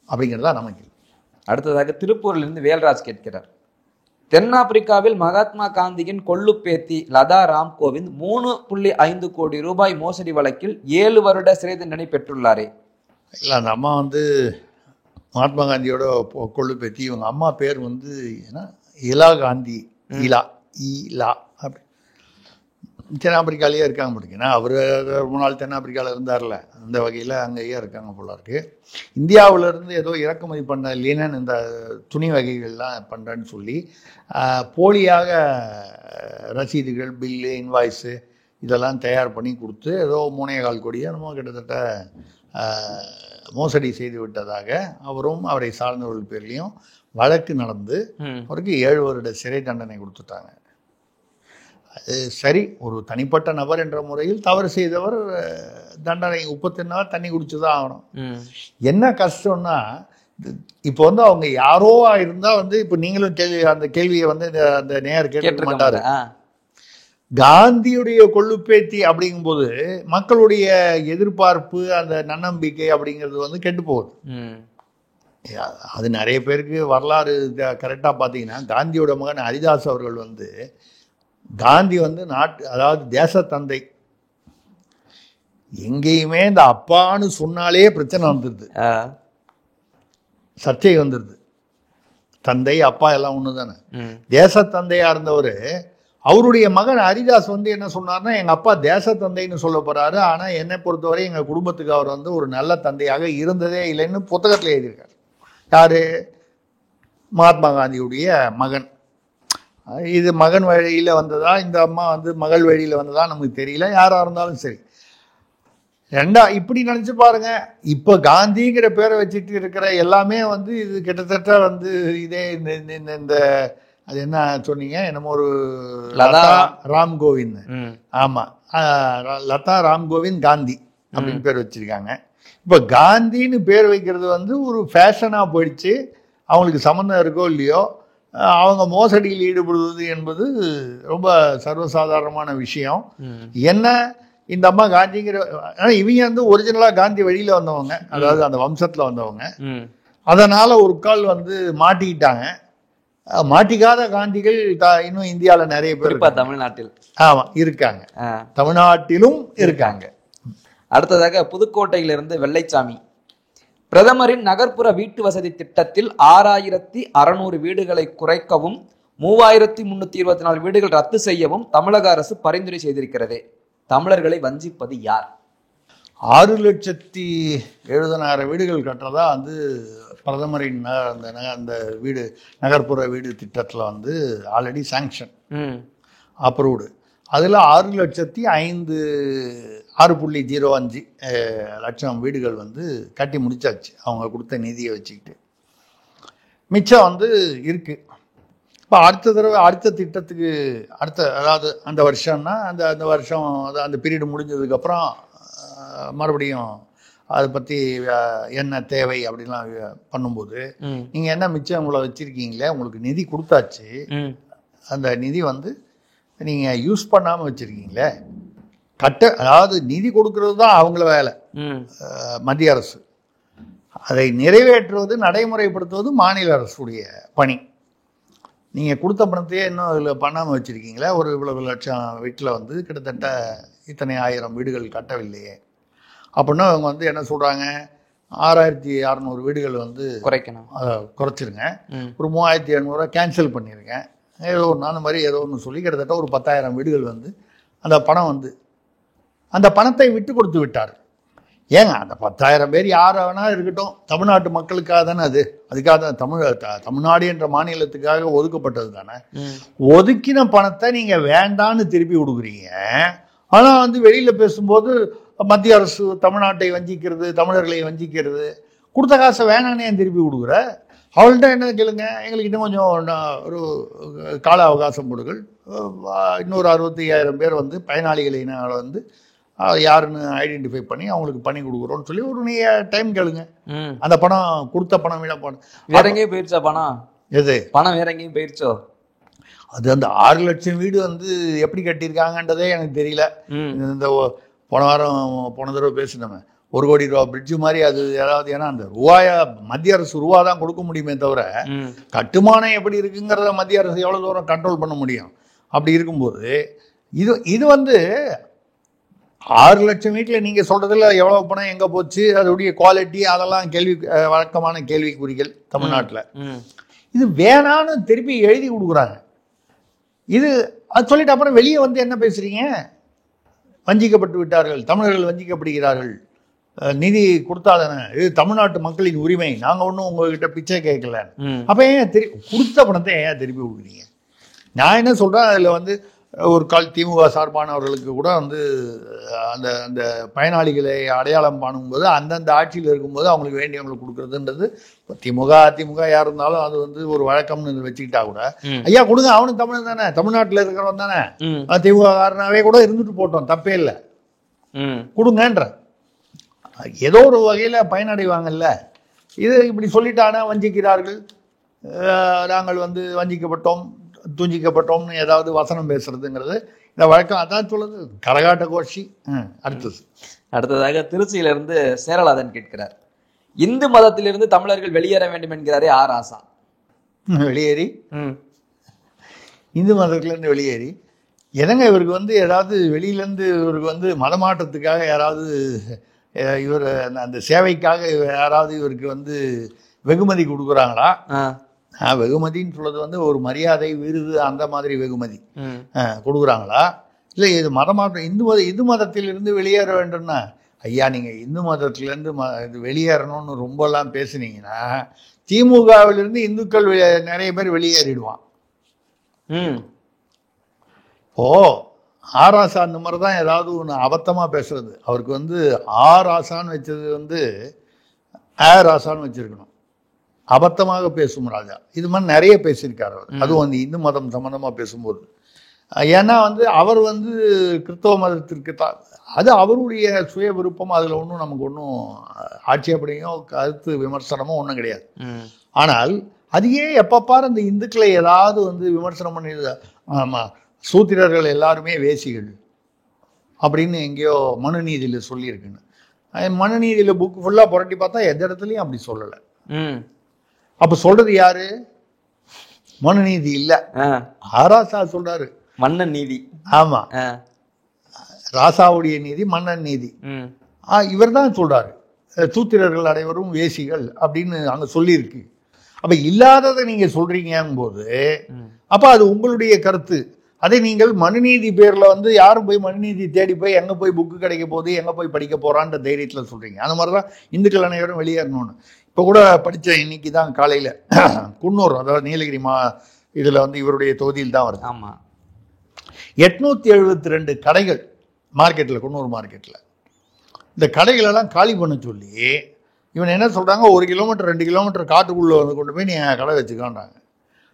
அப்படிங்கிறதா நமக்கு. அடுத்ததாக திருப்பூரிலிருந்து வேல்ராஜ் கேட்கிறார், தென்னாப்பிரிக்காவில் மகாத்மா காந்தியின் கொள்ளு பேத்தி லதா ராம் கோவிந்த் 3.5 கோடி ரூபாய் மோசடி வழக்கில் 7 வருட சிறை தண்டனை பெற்றுள்ளாரே. இல்லை, அந்த அம்மா வந்து மகாத்மா காந்தியோட கொள்ளு பேத்தி. இவங்க அம்மா பேர் வந்து ஏன்னா இலா காந்தி, ஈலா அப்படி தென்னாப்பிரிக்காலேயே இருக்காங்க முடியுங்கன்னா. அவர் ரொம்ப நாள் தென்னாப்பிரிக்காவில் இருந்தார்ல, அந்த வகையில் அங்கேயே இருக்காங்க போல இருக்கு. இந்தியாவிலேருந்து ஏதோ இறக்குமதி பண்ண லீனன் இந்த துணி வகைகள்லாம் பண்ணுறேன்னு சொல்லி போலியாக ரசீதுகள், பில்லு, இன்வாய்ஸு இதெல்லாம் தயார் பண்ணி கொடுத்து ஏதோ 3.25 கோடியோ நம்ம கிட்டத்தட்ட மோசடி செய்து விட்டதாக அவரும் அவரை சார்ந்தவர்கள் பேர்லையும் வழக்கு நடந்து அவருக்கு 7 வருட சிறை தண்டனை கொடுத்துட்டாங்க. அது சரி, ஒரு தனிப்பட்ட நபர் என்ற முறையில் தவறு செய்தவர் தண்டனை 30 நாள் தண்ணி குடிச்சு தான் ஆகணும். என்ன கஷ்டம்னா, இப்போ வந்து அவங்க யாரோ இருந்தால் வந்து இப்போ நீங்களும் அந்த கேள்வியை வந்து அந்த நேயர் கேட்க மாட்டாரு. காந்தியுடைய கொள்ளுப்பேத்தி அப்படிங்கும்போது மக்களுடைய எதிர்பார்ப்பு, அந்த நன்னம்பிக்கை அப்படிங்கிறது வந்து கெட்டு போகுது. அது நிறைய பேருக்கு வரலாறு கரெக்டாக பார்த்தீங்கன்னா, காந்தியோட மகன் ஹரிதாஸ் அவர்கள் வந்து காந்தி வந்து அதாவது தேசத்தந்தை. எங்கேயுமே இந்த அப்பான்னு சொன்னாலே பிரச்சனை வந்துடுது, சர்ச்சை வந்துடுது. தந்தை அப்பா எல்லாம் ஒன்று தானே. தேசத்தந்தையா இருந்தவர், அவருடைய மகன் ஹரிதாஸ் வந்து என்ன சொன்னார்னா, எங்கள் அப்பா தேசத்தந்தைன்னு சொல்ல போகிறாரு, ஆனால் என்னை பொறுத்தவரை எங்கள் குடும்பத்துக்கு அவர் வந்து ஒரு நல்ல தந்தையாக இருந்ததே இல்லைன்னு புத்தகத்தில் எழுதியிருக்கார். யார்? மகாத்மா காந்தியுடைய மகன். இது மகன் வழியில் வந்ததா, இந்த அம்மா வந்து மகள் வழியில் வந்ததா நமக்கு தெரியல. யாராக இருந்தாலும் சரி, இப்படி நினச்சி பாருங்க. இப்போ காந்திங்கிற பேரை வச்சுட்டு இருக்கிற எல்லாமே வந்து இது கிட்டத்தட்ட வந்து இதே இந்த அது என்ன சொன்னீங்க, என்னமோ ஒரு லதா ராம் கோவிந்த். ஆமாம், லதா ராம் கோவிந்த் காந்தி அப்படின்னு பேர் வச்சிருக்காங்க. இப்போ காந்தின்னு பேர் வைக்கிறது வந்து ஒரு ஃபேஷனாக போயிடுச்சு. அவங்களுக்கு சம்மந்தம் இருக்கோ இல்லையோ, அவங்க மோசடியில் ஈடுபடுவது என்பது ரொம்ப சர்வசாதாரணமான விஷயம். என்ன இந்த அம்மா காந்திங்கிற, ஆனா இவங்க வந்து ஒரிஜினலா காந்தி வழியில வந்தவங்க, அதாவது அந்த வம்சத்துல வந்தவங்க. அதனால ஒரு கால் வந்து மாட்டிக்கிட்டாங்க. மாட்டிக்காத காந்திகள் இன்னும் இந்தியாவில் நிறைய பேர் தமிழ்நாட்டில் ஆமா இருக்காங்க, தமிழ்நாட்டிலும் இருக்காங்க. அடுத்ததாக புதுக்கோட்டையிலிருந்து வெள்ளைச்சாமி, பிரதமரின் நகர்ப்புற வீட்டு வசதி திட்டத்தில் 6600 வீடுகளை குறைக்கவும் 3324 வீடுகள் ரத்து செய்யவும் தமிழக அரசு பரிந்துரை செய்திருக்கிறது. தமிழர்களை வஞ்சிப்பது யார்? 6,70,000 வீடுகள் கட்டுறதா வந்து பிரதமரின் அந்த வீடு நகர்ப்புற வீடு திட்டத்தில் வந்து ஆல்ரெடி சாங்ஷன் அப்ரூவ்டு. அதில் 6,05,005 லட்சம் வீடுகள் வந்து கட்டி முடிச்சாச்சு அவங்க கொடுத்த நிதியை வச்சுக்கிட்டு. மிச்சம் வந்து இருக்கு. இப்போ அடுத்த தடவை அடுத்த திட்டத்துக்கு அதாவது அந்த வருஷம்னா அந்த வருஷம் அந்த பீரியடு முடிஞ்சதுக்கப்புறம் மறுபடியும் அதை பற்றி என்ன தேவை அப்படின்லாம் பண்ணும்போது நீங்கள் என்ன மிச்சம் உங்களை வச்சுருக்கீங்களே, உங்களுக்கு நிதி கொடுத்தாச்சு, அந்த நிதி வந்து நீங்கள் யூஸ் பண்ணாமல் வச்சுருக்கீங்களே, அதாவது நிதி கொடுக்கறது தான் அவங்கள வேலை, மத்திய அரசு. அதை நிறைவேற்றுவது நடைமுறைப்படுத்துவது மாநில அரசுடைய பணி. நீங்கள் கொடுத்த பணத்தையே இன்னும் அதில் பண்ணாமல் வச்சுருக்கீங்களே, ஒரு இவ்வளவு லட்சம் வீட்டில் வந்து கிட்டத்தட்ட இத்தனை 1000 வீடுகள் கட்டவில்லையே அப்படின்னா அவங்க வந்து என்ன சொல்கிறாங்க, 6600 வீடுகள் வந்து குறைக்கணும், குறைச்சிருங்க, ஒரு 3700 கேன்சல் பண்ணிடுங்க, ஏதோ ஒன்று அந்த மாதிரி ஏதோ ஒன்று சொல்லி கிட்டத்தட்ட ஒரு 10,000 வீடுகள் வந்து அந்த பணம் வந்து அந்த பணத்தை விட்டு கொடுத்து விட்டார். ஏங்க அந்த 10,000 பேர் யார் வேணா இருக்கட்டும், தமிழ்நாட்டு மக்களுக்காக தானே, அதுக்காக தான் தமிழ்நாடு என்ற மாநிலத்துக்காக ஒதுக்கப்பட்டது தானே. ஒதுக்கின பணத்தை நீங்கள் வேண்டான்னு திருப்பி கொடுக்குறீங்க. ஆனால் வந்து வெளியில் பேசும்போது மத்திய அரசு தமிழ்நாட்டை வஞ்சிக்கிறது, தமிழர்களை வஞ்சிக்கிறது, கொடுத்த காசை வேணான்னு ஏன் திருப்பி கொடுக்குற? அவள்கிட்ட என்ன கேளுங்க, எங்களுக்கு இன்னும் கொஞ்சம் ஒரு கால அவகாசம் கொடுங்கள், இன்னொரு 65,000 பேர் வந்து பயனாளிகளை வந்து யாருன்னு ஐடென்டிஃபை பண்ணி அவங்களுக்கு பண்ணி கொடுக்குறோன்னு சொல்லி ஒரு டைம் கேளுங்க. அந்த பணம் கொடுத்த பணம் விட பணம் வேற எங்கேயும் போயிடுச்சா? பணம் எது பணம் வேற எங்கேயும் போயிடுச்சோ? அது அந்த 6 லட்சம் வீடு வந்து எப்படி கட்டியிருக்காங்கன்றதே எனக்கு தெரியல. இந்த போன தடவை பேசினோமே, 1 கோடி ரூபா பிரிட்ஜு மாதிரி அது ஏதாவது, ஏன்னா அந்த ரூபாய மத்திய அரசு ரூபா தான் கொடுக்க முடியுமே தவிர கட்டுமானம் எப்படி இருக்குங்கிறத மத்திய அரசு எவ்வளோ தூரம் கண்ட்ரோல் பண்ண முடியும்? அப்படி இருக்கும்போது இது வந்து 6 லட்சம் வீட்டில் நீங்கள் சொல்கிறதுல எவ்வளோ பணம் எங்கே போச்சு, அதோடைய குவாலிட்டி, அதெல்லாம் வழக்கமான கேள்விக்குறிகள் தமிழ்நாட்டில். இது வேணான்னு திருப்பி எழுதி கொடுக்குறாங்க. அது சொல்லிட்டு அப்புறம் வெளியே வந்து என்ன பேசுகிறீங்க, வஞ்சிக்கப்பட்டு விட்டார்கள், தமிழர்கள் வஞ்சிக்கப்படுகிறார்கள், நிதி கொடுத்தாதானே, இது தமிழ்நாட்டு மக்களின் உரிமை, நாங்கள் ஒன்றும் உங்ககிட்ட பிச்சை கேட்கல. அப்போ ஏன் கொடுத்த பணத்தை ஏன் திருப்பி கொடுக்குறீங்க? நான் என்ன சொல்கிறேன், அதில் வந்து ஒரு கால் திமுக சார்பானவர்களுக்கு கூட வந்து அந்த அந்த பயனாளிகளை அடையாளம் பண்ணும்போது அந்தந்த ஆட்சியில் இருக்கும்போது அவங்களுக்கு வேண்டியவங்களுக்கு கொடுக்குறதுன்றது திமுக அதிமுக யார் இருந்தாலும் அது வந்து ஒரு வழக்கம்னு வச்சுக்கிட்டா கூட, ஐயா கொடுங்க, அவனும் தமிழ் தானே, தமிழ்நாட்டில் இருக்கிறவன் தானே, திமுக காரனாவே கூட இருந்துட்டு போட்டோம், தப்பே இல்லை, கொடுங்கன்ற ஏதோ ஒரு வகையில் பயனடைவாங்கல்ல. இது இப்படி சொல்லிட்டானா வஞ்சிக்கிறார்கள், நாங்கள் வந்து வஞ்சிக்கப்பட்டோம் துஞ்சிக்கப்பட்டோம்னு ஏதாவது வசனம் பேசுறதுங்கிறது இந்த வழக்கம் அதான் சொல்லுது, கரகாட்ட கோஷி. அடுத்ததாக திருச்சியிலிருந்து சேரலாதன் கேட்கிறார், இந்து மதத்திலிருந்து தமிழர்கள் வெளியேற வேண்டும் என்கிறாரே ஆர் ஆசா. வெளியேறி இந்து மதத்திலிருந்து வெளியேறி என்னங்க இவருக்கு வந்து ஏதாவது வெளியிலேருந்து இவருக்கு வந்து மதமாற்றத்துக்காக யாராவது இவர் அந்த சேவைக்காக யாராவது இவருக்கு வந்து வெகுமதி கொடுக்குறாங்களா? வெகுமதின்னு சொல்றது வந்து ஒரு மரியாதை விருது அந்த மாதிரி வெகுமதி கொடுக்குறாங்களா? இல்லை இது மதமாற்றம் இந்து மதத்திலிருந்து வெளியேற வேண்டும்னா, ஐயா நீங்கள் இந்து மதத்திலேருந்து வெளியேறணும்னு ரொம்பலாம் பேசுனீங்கன்னா திமுகவிலிருந்து இந்துக்கள் நிறைய பேர் வெளியேறிடுவான். ஓ ஆர் ஆசா அந்த மாதிரி தான் ஏதாவது ஒன்று அபத்தமாக பேசுறது. அவருக்கு வந்து ஆர் ஆசான்னு வச்சது வந்து ஏர் ஆசான்னு வச்சிருக்கணும். அபத்தமாக பேசும் ராஜா இது மாதிரி நிறைய பேசியிருக்காரு அவர், அதுவும் வந்து இந்து மதம் சம்பந்தமாக பேசும்போது. ஏன்னா வந்து அவர் வந்து கிறிஸ்தவ மதத்திற்கு அது அவருடைய சுய விருப்பம், அதில் ஒன்றும் நமக்கு ஒன்றும் ஆட்சேபனையோ கருத்து விமர்சனமோ ஒன்றும் கிடையாது. ஆனால் அதையே எப்பப்பார் அந்த இந்துக்களை ஏதாவது வந்து விமர்சனம் பண்ணி, ஆமாம் சூத்திரர்கள் எல்லாருமே வேசிகள், அப்படின்னு எங்கேயோ மனுநீதியில் சொல்லியிருக்குன்னு. மனுநீதியில் புக் ஃபுல்லாக புரட்டி பார்த்தா எந்த இடத்துலையும் அப்படி சொல்லலை. அப்போ சொல்றது யாரு? மனுநீதி இல்ல, ஆராசா சொல்றாரு. மன்னன் நீதி. ஆமா, ராசாவுடைய நீதி மன்னன் நீதி. இவர் தான் சொல்றாரு சூத்திரர்கள் அனைவரும் வேசிகள் அப்படின்னு அங்க சொல்லியிருக்கு. அப்ப இல்லாததை நீங்க சொல்றீங்கும் போது அப்ப அது உங்களுடைய கருத்து. அதை நீங்கள் மனுநீதி பேர்ல வந்து யாரும் போய் மனுநீதி தேடி போய் எங்க போய் புக்கு கிடைக்க போகுது, எங்க போய் படிக்க போறான்ற தைரியத்துல சொல்றீங்க. அந்த மாதிரிதான் இந்துக்கள் அனைவரும் வெளியேறணும்னு. இப்போ கூட படித்த இன்னைக்கு தான் காலையில் குன்னூர், அதாவது நீலகிரி இதில் வந்து இவருடைய தொகுதியில் தான் வருது. ஆமாம், 872 கடைகள் மார்க்கெட்டில், குன்னூர் மார்க்கெட்டில். இந்த கடைகளெல்லாம் காலி பண்ண சொல்லி இவன் என்ன சொல்கிறாங்க, 1 கிலோமீட்டர் 2 கிலோமீட்டர் காட்டுக்குள்ளே வந்து கொண்டு போய் நீ கடை வச்சுக்கான்றாங்க.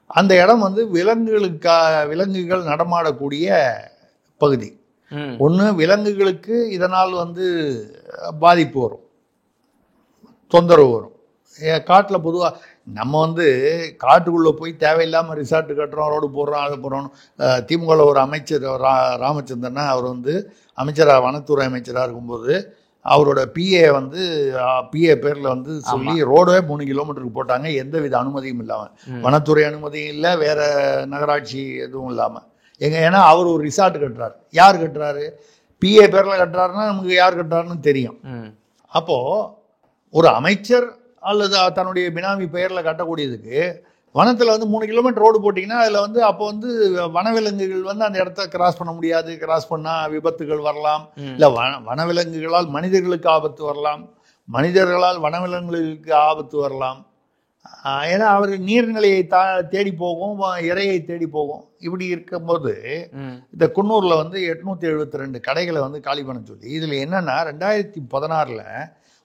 அந்த இடம் வந்து விலங்குகள் நடமாடக்கூடிய பகுதி. ஒன்று, விலங்குகளுக்கு இதனால் வந்து பாதிப்பு வரும், தொந்தரவு வரும். காட்டில் பொதுவாக நம்ம வந்து காட்டுக்குள்ளே போய் தேவையில்லாமல் ரிசார்ட்டு கட்டுறோம், ரோடு போடுறோம், அது போடுறோம். திமுகவில் ஒரு அமைச்சர் ராமச்சந்திரனா, அவர் வந்து அமைச்சராக, வனத்துறை அமைச்சராக இருக்கும்போது அவரோட பிஏ பேரில் வந்து சொல்லி ரோடே 3 கிலோமீட்டருக்கு போட்டாங்க, எந்த வித அனுமதியும் இல்லாமல். வனத்துறை அனுமதியும் இல்லை, வேற நகராட்சி எதுவும் இல்லாமல். ஏன்னா அவர் ஒரு ரிசார்ட் கட்டுறாரு. யார் கட்டுறாரு? பிஏ பேரில் கட்டுறாருன்னா நமக்கு யார் கட்டுறாருன்னு தெரியும். அப்போது ஒரு அமைச்சர் அல்லது தன்னுடைய பினாமி பெயரில் கட்டக்கூடியதுக்கு வனத்தில் வந்து 3 கிலோமீட்டர் ரோடு போட்டிங்கன்னா அதில் வந்து அப்போ வந்து வனவிலங்குகள் வந்து அந்த இடத்த கிராஸ் பண்ண முடியாது. கிராஸ் பண்ணால் விபத்துகள் வரலாம். இல்லை வனவிலங்குகளால் மனிதர்களுக்கு ஆபத்து வரலாம், மனிதர்களால் வனவிலங்குகளுக்கு ஆபத்து வரலாம். ஏன்னா அவர்கள் நீர்நிலையை தேடி போகும், இறையை தேடி போகும். இப்படி இருக்கும்போது இந்த குன்னூரில் வந்து 872 கடைகளை வந்து காலி பண்ண சொல்லி, இதில் என்னென்னா 2016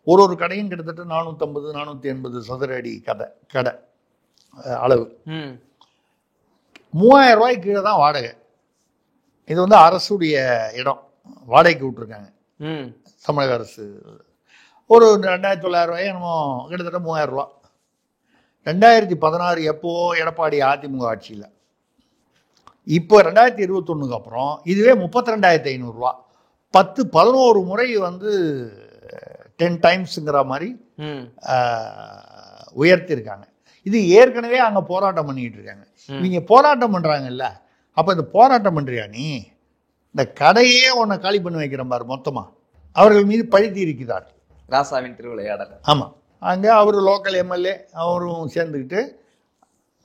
ஒரு கடையும் கிட்டத்தட்ட 450 480 சதுர அடி கடை அளவு. 3000 ரூபாய்க்கு கீழே தான் வாடகை. இது வந்து அரசுடைய இடம், வாடகைக்கு விட்டுருக்காங்க தமிழக அரசு. ஒரு 2900 ரூபாய் என்னமோ, கிட்டத்தட்ட 3000 ரூபா. 2016 எப்போ எடப்பாடி அதிமுக ஆட்சியில். இப்போ 2021 அப்புறம் இதுவே 32,500 ரூபா. 10-11 முறை வந்து 10 டைம்ஸுங்கிற மாதிரி உயர்த்திருக்காங்க. இது ஏற்கனவே அங்கே போராட்டம் பண்ணிக்கிட்டு இருக்காங்க. இவங்க போராட்டம் பண்ணுறாங்கல்ல, அப்போ இந்த போராட்டம் பண்ணுறியா நீ, இந்த கடையே உன்னை காலி பண்ணி வைக்கிறேன் பாரு மொத்தமாக. அவர்கள் மீது பழித்து இருக்கிறார் ராசாவின் திருவிளையாடல். ஆமாம், அங்கே அவர் லோக்கல் எம்எல்ஏ அவரும் சேர்ந்துக்கிட்டு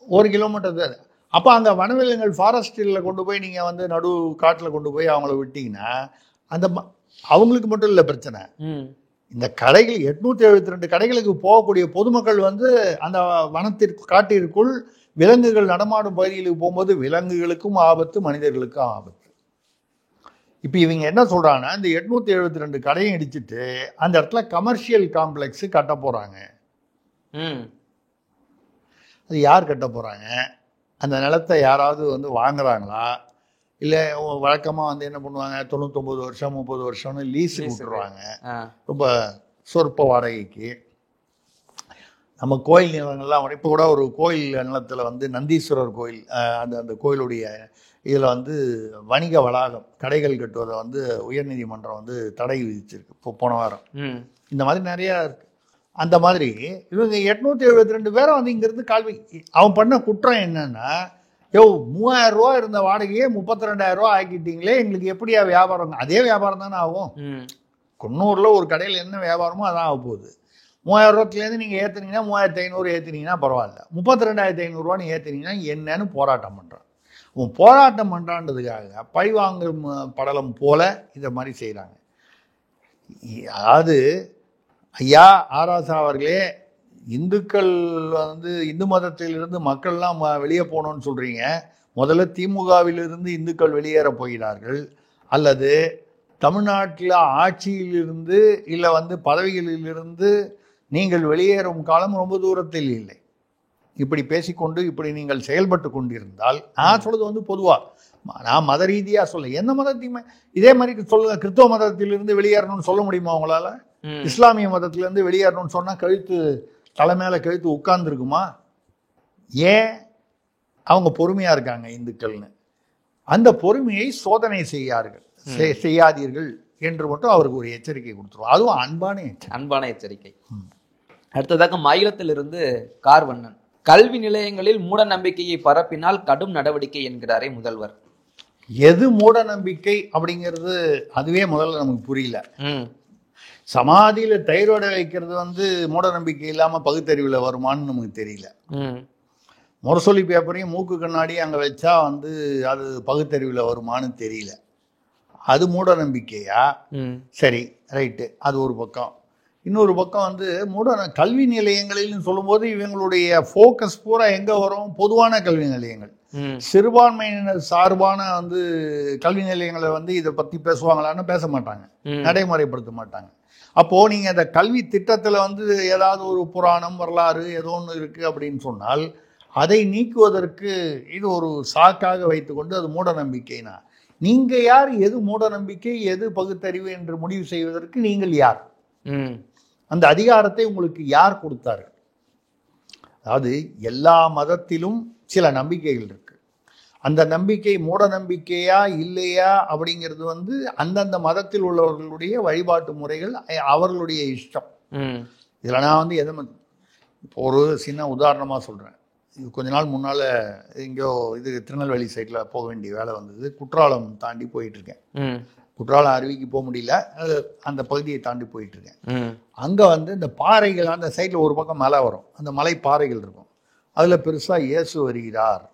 1 கிலோமீட்டர் தான். அப்போ அங்கே வனவிலங்குகள் ஃபாரஸ்ட்டில் கொண்டு போய் நீங்கள் வந்து நடு காட்டில் கொண்டு போய் அவங்கள விட்டீங்கன்னா அந்த அவங்களுக்கு மட்டும் இல்லை பிரச்சனை. இந்த கடைகள் 872 கடைகளுக்கு போகக்கூடிய பொதுமக்கள் வந்து அந்த காட்டிற்குள் விலங்குகள் நடமாடும் பகுதிகளுக்கு போகும்போது விலங்குகளுக்கும் ஆபத்து, மனிதர்களுக்கும் ஆபத்து. இப்போ இவங்க என்ன சொல்றாங்கன்னா, இந்த 872 கடையும் இடிச்சுட்டு அந்த இடத்துல கமர்ஷியல் காம்ப்ளெக்ஸ் கட்ட போறாங்க. அது யார் கட்ட போறாங்க? அந்த நிலத்தை யாராவது வந்து வாங்குறாங்களா? இல்லை வழக்கமாக வந்து என்ன பண்ணுவாங்க, 99 வருஷம் 30 வருஷம்னு லீஸுக்கு விட்டுருவாங்க, ரொம்ப சொற்ப வாடகைக்கு. நம்ம கோயில் நிலங்கள்லாம் இப்போ கூட ஒரு கோயில் நிலத்தில் வந்து நந்தீஸ்வரர் கோயில், அந்த கோயிலுடைய இதில் வந்து வணிக வளாகம் கடைகள் கட்டுவதை வந்து உயர்நீதிமன்றம் வந்து தடை விதிச்சிருக்கு இப்போ போன வாரம். இந்த மாதிரி நிறையா இருக்கு. அந்த மாதிரி இவங்க 872 பேரை வந்து இங்கேருந்து அவன் பண்ண குற்றம் என்னன்னா, 3000 ரூபா இருந்த வாடகையே 32,000 ரூபா ஆக்கிட்டீங்களே, எங்களுக்கு எப்படியா வியாபாரம்? அதே வியாபாரம் தானே ஆகும். குன்னூரில் ஒரு கடையில் என்ன வியாபாரமோ அதான் ஆக போகுது. 3000 ரூபாய்க்குலேருந்து நீங்கள் ஏற்றுனீங்கன்னா 3500 ஏற்றுனீங்கன்னா பரவாயில்ல, 32,500 ரூபான்னு ஏற்றுனீங்கன்னா என்னன்னு போராட்டம் பண்ணுறான். உன் போராட்டம் பண்ணுறான்றதுக்காக பழிவாங்கும் படலம் போல இதை மாதிரி செய்கிறாங்க. அதாவது ஐயா ஆராசா அவர்களே, இந்துக்கள் வந்து இந்து மதத்திலிருந்து மக்கள்லாம் வெளியே போகணும்னு சொல்கிறீங்க. முதல்ல திமுகவிலிருந்து இந்துக்கள் வெளியேற போகிறார்கள், அல்லது தமிழ்நாட்டில் ஆட்சியிலிருந்து இல்லை வந்து பதவிகளிலிருந்து நீங்கள் வெளியேறும் காலம் ரொம்ப தூரத்தில் இல்லை. இப்படி பேசிக்கொண்டு இப்படி நீங்கள் செயல்பட்டு கொண்டிருந்தால், நான் சொல்கிறது வந்து பொதுவாக, நான் மத ரீதியாக சொல்ல, எந்த மதத்தையுமே இதே மாதிரி சொல்லுங்க. கிறிஸ்தவ மதத்திலிருந்து வெளியேறணும்னு சொல்ல முடியுமா உங்களால்? இஸ்லாமிய மதத்திலேருந்து வெளியேறணும்னு சொன்னால் கழுத்து தலை மேலே கழுத்து உட்கார்ந்துருக்குமா? ஏன்? அவங்க பொறுமையாக இருக்காங்க இந்துக்கள்னு. அந்த பொறுமையை சோதனை செய்யாதீர்கள் என்று மட்டும் அவருக்கு ஒரு எச்சரிக்கை கொடுத்துருவோம். அதுவும் அன்பான எச்சரிக்கை. அடுத்ததாக மயிலத்திலிருந்து கார்வண்ணன், கல்வி நிலையங்களில் மூட நம்பிக்கையை பரப்பினால் கடும் நடவடிக்கை என்கிறாரே முதல்வர். எது மூட நம்பிக்கை அப்படிங்கிறது அதுவே முதல்ல நமக்கு புரியல. சமாதியில தயிரோட வைக்கிறது மூட நம்பிக்கை இல்லாம பகுத்தறிவுல வருமானு நமக்கு தெரியல. முரசொலி பேப்பரையும் மூக்கு கண்ணாடி அங்க வச்சா அது பகுத்தறிவுல வருமானு தெரியல. அது மூட நம்பிக்கையா? சரி, ரைட்டு, அது ஒரு பக்கம். இன்னொரு பக்கம் கல்வி நிலையங்களில் சொல்லும்போது இவங்களுடைய ஃபோக்கஸ் பூரா எங்க வரும்? பொதுவான கல்வி நிலையங்கள். சிறுபான்மையினர் சார்பான கல்வி நிலையங்களை இதை பத்தி பேசுவாங்களான்னு பேச மாட்டாங்க, நடைமுறைப்படுத்த மாட்டாங்க. அப்போ நீங்க அந்த கல்வி திட்டத்துல ஏதாவது ஒரு புராணம் வரலாறு ஏதோ ஒன்று இருக்கு அப்படின்னு சொன்னால் அதை நீக்குவதற்கு இது ஒரு சாக்காக வைத்துக்கொண்டு அது மூட நம்பிக்கைனா, நீங்க யார்? எது மூட நம்பிக்கை, எது பகுத்தறிவு என்று முடிவு செய்வதற்கு நீங்கள் யார்? அந்த அதிகாரத்தை உங்களுக்கு யார் கொடுத்தாரு? அதாவது எல்லா மதத்திலும் சில நம்பிக்கைகள் இருக்கு. அந்த நம்பிக்கை மூட நம்பிக்கையா இல்லையா அப்படிங்கிறது அந்தந்த மதத்தில் உள்ளவர்களுடைய வழிபாட்டு முறைகள், அவர்களுடைய இஷ்டம். இதுல நான் எதை இப்போ ஒரு சின்ன உதாரணமா சொல்றேன். இது கொஞ்ச நாள் முன்னால இங்கோ திருநெல்வேலி சைட்ல போக வேண்டிய வேலை வந்தது. குற்றாலம் தாண்டி போயிட்டு இருக்கேன். குற்றாலம் அருவிக்கு போக முடியல, அந்த பகுதியை தாண்டி போயிட்டு இருக்கேன். அங்க இந்த பாறைகள், அந்த சைட்ல ஒரு பக்கம் மலை வரும், அந்த மலை பாறைகள் இருக்கும். அதுல பெருசா இயேசு வருகிறார்.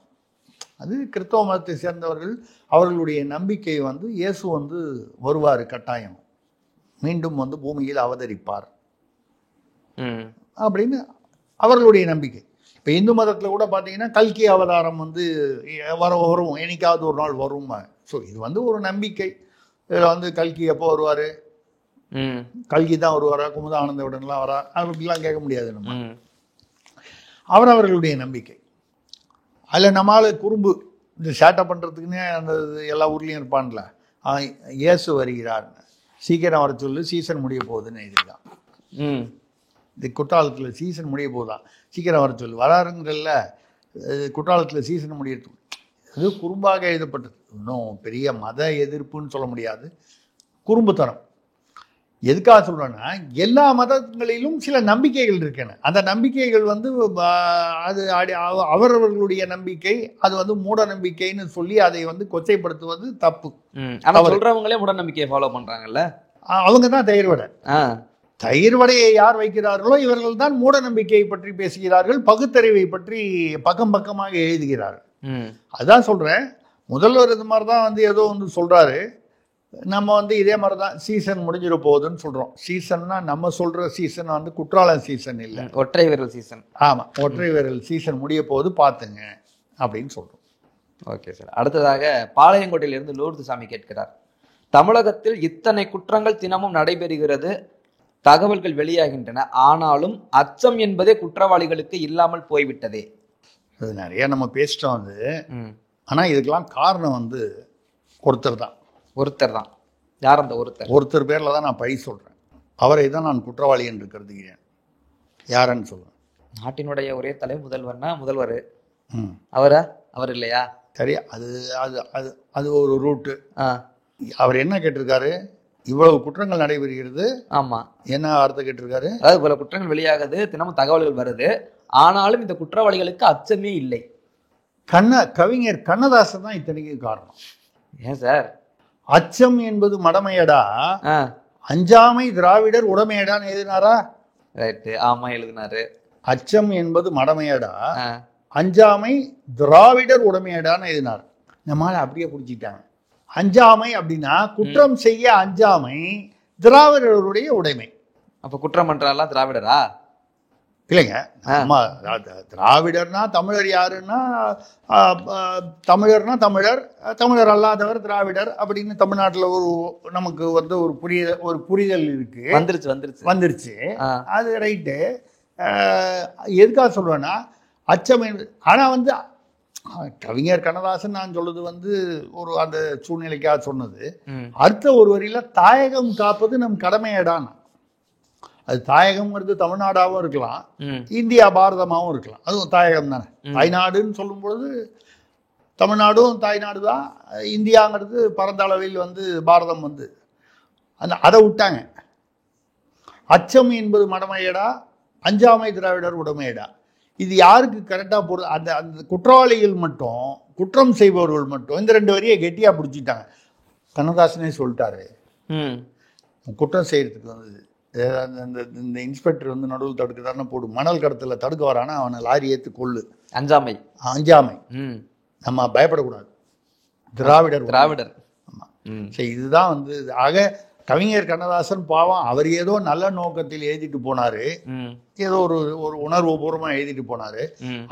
அது கிறிஸ்தவ மதத்தை சேர்ந்தவர்கள், அவர்களுடைய நம்பிக்கை இயேசு வருவார், கட்டாயம் மீண்டும் பூமியில் அவதரிப்பார் அப்படின்னு அவர்களுடைய நம்பிக்கை. இப்போ இந்து மதத்தில் கூட பார்த்தீங்கன்னா கல்கி அவதாரம் வரும், என்னைக்காவது ஒரு நாள் வரும். ஸோ இது ஒரு நம்பிக்கை. இதில் கல்கி எப்போ வருவார், கல்கி தான் வருவாரா, குமுதானந்தவுடன்லாம் வரா, அப்படிலாம் கேட்க முடியாது நம்ம. அவர்களுடைய நம்பிக்கை. அதில் நம்மளால் குறும்பு இந்த சேட்டை பண்ணுறதுக்குன்னே அந்த எல்லா ஊர்லேயும் இருப்பான்ல, இயேசு வருகிறார், சீக்கிரம் வர சொல்லு, சீசன் முடிய போகுதுன்னு எழுதிருக்கான். இந்த குற்றாலத்தில் சீசன் முடிய போகுதான், சீக்கிரம் வர சொல்லு. வராருங்கிறல்ல, குற்றாலத்தில் சீசன் முடியறது அது குறும்பாக எழுதப்பட்டது. இன்னும் பெரிய மத எதிர்ப்புன்னு சொல்ல முடியாது, குறும்புத்தனம். எதுக்காக சொல்றேன்னா, எல்லா மதங்களிலும் சில நம்பிக்கைகள் இருக்கேன்னு. அந்த நம்பிக்கைகள் அது அவரவர்களுடைய நம்பிக்கை, அது மூட நம்பிக்கைன்னு சொல்லி அதை கொச்சைப்படுத்துவது தப்பு. சொல்றவங்களே மூட நம்பிக்கையை ஃபாலோ பண்றாங்கல்ல, அவங்க தான் தயிர் வடை. தயிர் வடையை யார் வைக்கிறார்களோ இவர்கள் தான் மூட நம்பிக்கையை பற்றி பேசுகிறார்கள், பகுத்தறிவை பற்றி பக்கம் பக்கமாக எழுதுகிறார்கள். அதுதான் சொல்றேன். முதல்வர் இது மாதிரி தான் ஏதோ சொல்றாரு. நம்ம இதே மாதிரி தான் சீசன் முடிஞ்சிட போகுதுன்னு சொல்றோம். சீசன்னா நம்ம சொல்ற சீசன் குற்றாலம் சீசன் இல்லை, ஒற்றை விரல் சீசன். ஆமா, ஒற்றை விரல் சீசன் முடிய போகுது பாத்துங்க அப்படின்னு சொல்றோம். Okay sir. அடுத்ததாக பாளையங்கோட்டையிலிருந்து லூர்துசாமி கேட்கிறார், தமிழகத்தில் இத்தனை குற்றங்கள் தினமும் நடைபெறுகிறது, தகவல்கள் வெளியாகின்றன, ஆனாலும் அச்சம் என்பதே குற்றவாளிகளுக்கு இல்லாமல் போய்விட்டதே. அது நிறைய நம்ம பேசிட்டோம். ஆனா இதுக்கெல்லாம் காரணம் ஒருத்தர் தான். யார் அந்த ஒருத்தர் பேர்ல தான் நான் பழி சொல்றேன். அவரை தான் நான் குற்றவாளி என்று கருதுகிறேன். யாருன்னு சொல்றேன்? நாட்டினுடைய ஒரே தலை முதல்வர். அவர் இல்லையா? சரி, அது அது அது அது ஒரு ரூட்டு. அவர் என்ன கேட்டிருக்காரு? இவ்வளவு குற்றங்கள் நடைபெறுகிறது. ஆமா, என்ன அர்த்தம் கேட்டிருக்காரு? அதாவது இவ்வளவு குற்றங்கள் வெளியாகுது, தினமும் தகவல்கள் வருது, ஆனாலும் இந்த குற்றவாளிகளுக்கு அச்சமே இல்லை. கவிஞர் கண்ணதாசன் தான் இத்தனைக்கு காரணம். ஏன் சார்? அச்சம் என்பது மடமையடா, அஞ்சாமை திராவிடர் உடமையடான்னு எழுதினாரா? ரைட்டு, ஆமா எழுதினாரு. அச்சம் என்பது மடமையடா, அஞ்சாமை திராவிடர் உடமையடான்னு எழுதினார். நம்மளால அப்படியே பிடிச்சிட்டாங்க. அஞ்சாமை அப்படின்னா குற்றம் செய்ய அஞ்சாமை திராவிடருடைய உடைமை. அப்ப குற்றம் பண்றாலாம் திராவிடரா? இல்லைங்க, திராவிடர்னா தமிழர் யாருன்னா தமிழர்னா தமிழர், தமிழர் அல்லாதவர் திராவிடர் அப்படின்னு தமிழ்நாட்டில் நமக்கு ஒரு புரிதல் இருக்கு. வந்துருச்சு. அது ரைட்டு. எதுக்காக சொல்றேன்னா அச்சம். ஆனா கவிஞர் கண்ணதாசன் நான் சொல்றது ஒரு அந்த சூழ்நிலைக்காக சொன்னது. அடுத்த ஒரு வரியில தாயகம் காப்பது நம் கடமையடான். அது தாயகம்ங்கிறது தமிழ்நாடாவும் இருக்கலாம், இந்தியா பாரதமாகவும் இருக்கலாம், அதுவும் தாயகம் தானே. தாய்நாடுன்னு சொல்லும் பொழுது தமிழ்நாடும் தாய்நாடு தான், இந்தியாங்கிறது பரந்த அளவில் வந்து பாரதம் வந்து அதை விட்டாங்க. அச்சம் என்பது மடமையடா, அஞ்சாமை திராவிடர் உடமையடா. இது யாருக்கு கரெக்டாக போடுறது? அந்த அந்த குற்றவாளிகள் மட்டும், குற்றம் செய்பவர்கள் மட்டும் இந்த 2 வரியை கெட்டியாக பிடிச்சிட்டாங்க. கண்ணதாசனே சொல்லிட்டாரு, குற்றம் செய்யறதுக்கு வந்து இந்த இன்ஸ்பெக்டர் வந்து நடுவில் தடுக்கிறாருன்னா போடு, மணல் கடத்தல தடுக்க வரானா அவனை லாரி ஏற்று கொள்ளு. அஞ்சாமை நம்ம பயப்படக்கூடாது. திராவிடர். ஆமாம், சரி, இதுதான் வந்து. ஆக கவிஞர் கண்ணதாசன் பாவம், அவர் ஏதோ நல்ல நோக்கத்தில் எழுதிட்டு போனாரு, ஏதோ ஒரு ஒரு உணர்வு பூர்வமா எழுதிட்டு போனாரு.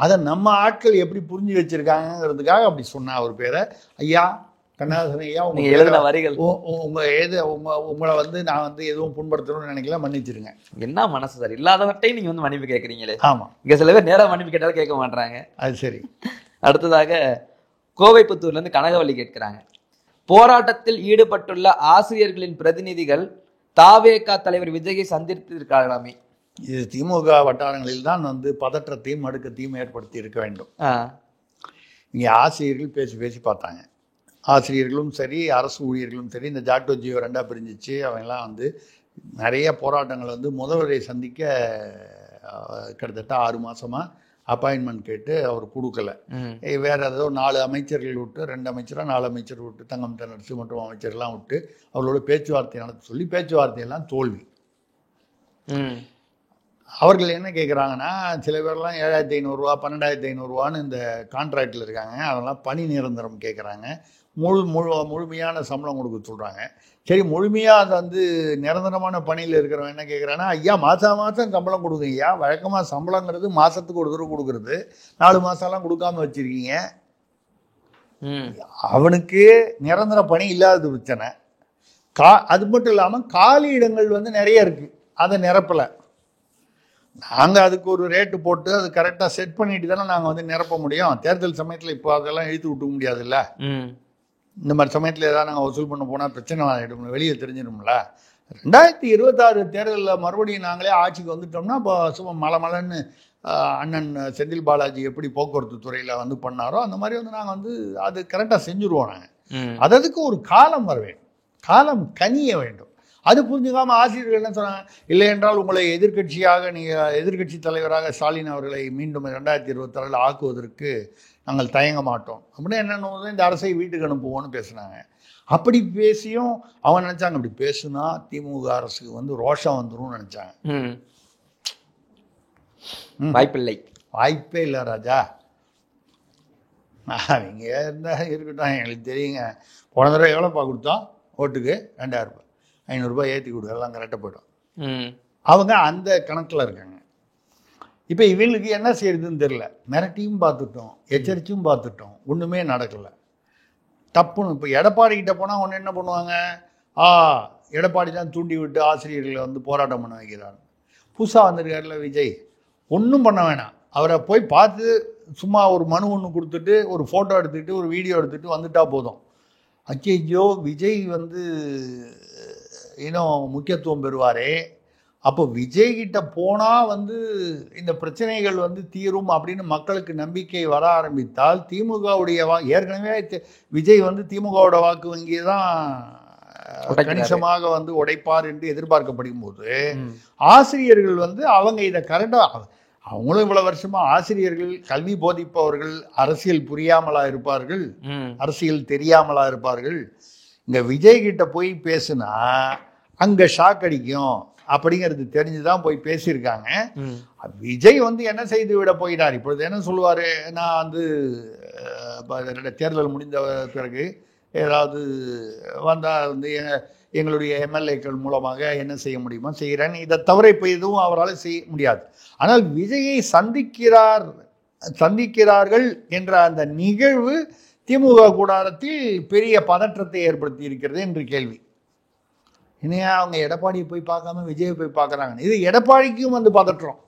அதை நம்ம ஆட்கள் எப்படி புரிஞ்சு வச்சிருக்காங்கிறதுக்காக அப்படி சொன்னா அவர் பேரை. ஐயா கண்ணதாசன் ஐயா, உங்க எழுதின வரிகள், உங்களை வந்து நான் வந்து எதுவும் புண்படுத்தணும்னு நினைக்கல, மன்னிச்சிருங்க. என்ன மனசு சார், இல்லாதவர்கிட்டையும் நீங்க வந்து மன்னிப்பு கேட்கறீங்களே. ஆமா, இங்க சில பேர் நேரம் மன்னிப்பு கேட்டாலும் கேட்க மாட்டாங்க. அது சரி. அடுத்ததாக கோவைப்புத்தூர்ல இருந்து கனகவள்ளி கேட்கிறாங்க, போராட்டத்தில் ஈடுபட்டுள்ள ஆசிரியர்களின் பிரதிநிதிகள் தாவேகா தலைவர் விஜயை சந்தித்திருக்கார்களாமே. இது திமுக வட்டாரங்களில் தான் வந்து பதற்றத்தையும் மடுக்கத்தையும் ஏற்படுத்தி இருக்க வேண்டும். இங்கே ஆசிரியர்கள் பேசி பார்த்தாங்க. ஆசிரியர்களும் சரி, அரசு ஊழியர்களும் சரி, இந்த ஜாக்டோ ஜியோ 2ஆக பிரிஞ்சிச்சு. அவங்கெல்லாம் வந்து நிறைய போராட்டங்கள் வந்து முதல்வரை சந்திக்க கிட்டத்தட்ட 6 மாதமாக அப்பாயின்மெண்ட் கேட்டு அவர் கொடுக்கல. வேற ஏதோ 4 அமைச்சர்கள் விட்டு, 2 அமைச்சராக 4 அமைச்சர் விட்டு, தங்கம் தென்னரசு மற்றும் அமைச்சர்லாம் விட்டு அவர்களோட பேச்சுவார்த்தை நடத்த சொல்லி பேச்சுவார்த்தையெல்லாம் தோல்வி. அவர்கள் என்ன கேட்குறாங்கன்னா, சில பேர்லாம் 7,500 ரூபா 12,500 இந்த கான்ட்ராக்டில் இருக்காங்க, அதெல்லாம் பணி நிரந்தரம் கேட்குறாங்க. முழுமையான சம்பளம் கொடுக்க சொல்கிறாங்க. சரி, முழுமையாக அதை வந்து நிரந்தரமான பணியில் இருக்கிறவங்க என்ன கேட்குறாங்கன்னா, ஐயா மாதம் சம்பளம் கொடுங்க ஐயா. வழக்கமாக சம்பளங்கிறது மாதத்துக்கு ஒரு தடவை கொடுக்குறது, 4 மாதம்லாம் கொடுக்காம வச்சுருக்கீங்க. அவனுக்கு நிரந்தர பணி இல்லாதது பிரச்சனை. அது மட்டும் இல்லாமல் காலி இடங்கள் வந்து நிறைய இருக்குது, அதை நிரப்பலை. நாங்கள் அதுக்கு ஒரு ரேட்டு போட்டு அது கரெக்டாக செட் பண்ணிட்டு தானே நாங்கள் வந்து நிரப்ப முடியும். தேர்தல் சமயத்தில் இப்போ அதெல்லாம் இழுத்து விட்டுக்க முடியாதுல்ல. இந்த மாதிரி சமயத்தில் ஏதாவது நாங்கள் வசூல் பண்ண போனால் பிரச்சனை ஆகிடும், வெளியே தெரிஞ்சிடும்ல. 2026 தேர்தலில் மறுபடியும் நாங்களே ஆட்சிக்கு வந்துட்டோம்னா இப்போ சும்மா மலன்னு அண்ணன் செந்தில் பாலாஜி எப்படி போக்குவரத்து துறையில் வந்து பண்ணாரோ அந்த மாதிரி வந்து நாங்கள் வந்து அது கரெக்டாக செஞ்சுருவோம். நாங்கள் அதுக்கு ஒரு காலம் வர வேண்டும், காலம் கனிய வேண்டும். அது புரிஞ்சுக்காம ஆசிரியர்கள் என்ன சொன்னாங்க, இல்லை என்றால் உங்களை எதிர்கட்சியாக, நீங்கள் எதிர்கட்சி தலைவராக ஸ்டாலின் அவர்களை மீண்டும் 2026 ஆக்குவதற்கு நாங்கள் தயங்க மாட்டோம் அப்படின்னு என்னென்ன இந்த அரசை வீட்டுக்கு அனுப்புவோன்னு பேசுனாங்க. அப்படி பேசியும் அவங்க நினைச்சாங்க, அப்படி பேசுனா திமுக அரசுக்கு வந்து ரோஷம் வந்துடும் நினைச்சாங்க. வாய்ப்பே இல்லை ராஜா. அவங்க இருந்தா இருக்கட்டும், எங்களுக்கு தெரியுங்க. போன தடவை எவ்வளோப்பா கொடுத்தோம் ஓட்டுக்கு? 2,000 ரூபாய், 500 ரூபாய் ஏற்றி கொடு, எல்லாம் கரெக்டாக போய்டும். அவங்க அந்த கணக்கில் இருக்காங்க. இப்போ இவங்களுக்கு என்ன செய்யறதுன்னு தெரியல. மிரட்டியும் பார்த்துட்டோம், எச்சரிச்சும் பார்த்துட்டோம், ஒன்றுமே நடக்கலை. தப்புன்னு இப்போ எடப்பாடிக்கிட்ட போனால் ஒன்று என்ன பண்ணுவாங்க, எடப்பாடி தான் தூண்டி விட்டு ஆசிரியர்களை வந்து போராட்டம் பண்ண வைக்கிறாங்க. புதுசாக வந்திருக்காருல விஜய், ஒன்றும் பண்ண வேணாம், அவரை போய் பார்த்து சும்மா ஒரு மனு ஒன்று கொடுத்துட்டு ஒரு ஃபோட்டோ எடுத்துக்கிட்டு ஒரு வீடியோ எடுத்துகிட்டு வந்துட்டா போதும். ஐயோ விஜய் வந்து இன்னும் முக்கியத்துவம் பெறுவாரே, அப்போ விஜய்கிட்ட போனால் வந்து இந்த பிரச்சனைகள் வந்து தீரும் அப்படின்னு மக்களுக்கு நம்பிக்கை வர ஆரம்பித்தால் திமுகவுடைய ஏற்கனவே விஜய் வந்து திமுகவோட வாக்கு வங்கியை தான் கணிசமாக வந்து உடைப்பார் என்று எதிர்பார்க்கப்படும் போது ஆசிரியர்கள் வந்து அவங்க இதை கரெக்டாக, அவங்களும் இவ்வளவு வருஷமா ஆசிரியர்கள், கல்வி போதிப்பவர்கள் அரசியல் புரியாமலா இருப்பார்கள், அரசியல் தெரியாமலா இருப்பார்கள். இங்க விஜய் கிட்ட போய் பேசுனா அங்க ஷாக் அடிக்கும் அப்படிங்கிறது தெரிஞ்சுதான் போய் பேசியிருக்காங்க. விஜய் வந்து என்ன செய்து விட போயிட்டார். இப்பொழுது என்ன சொல்லுவாரு, நான் வந்து தேர்தல் முடிந்த பிறகு ஏதாவது வந்தால் வந்து எங்களுடைய எம்எல்ஏக்கள் மூலமாக என்ன செய்ய முடியுமோ செய்கிறேன்னு, இதை தவிர இப்போ எதுவும் அவரால் செய்ய முடியாது. ஆனால் விஜயை சந்திக்கிறார்கள் என்ற அந்த நிகழ்வு திமுக கூடாரத்தில் பெரிய பதற்றத்தை ஏற்படுத்தி இருக்கிறது என்று கேள்வி. இனியா அவங்க எடப்பாடியை போய் பார்க்காம விஜயை போய் பார்க்குறாங்க. இது எடப்பாடிக்கும் வந்து பதற்றம்.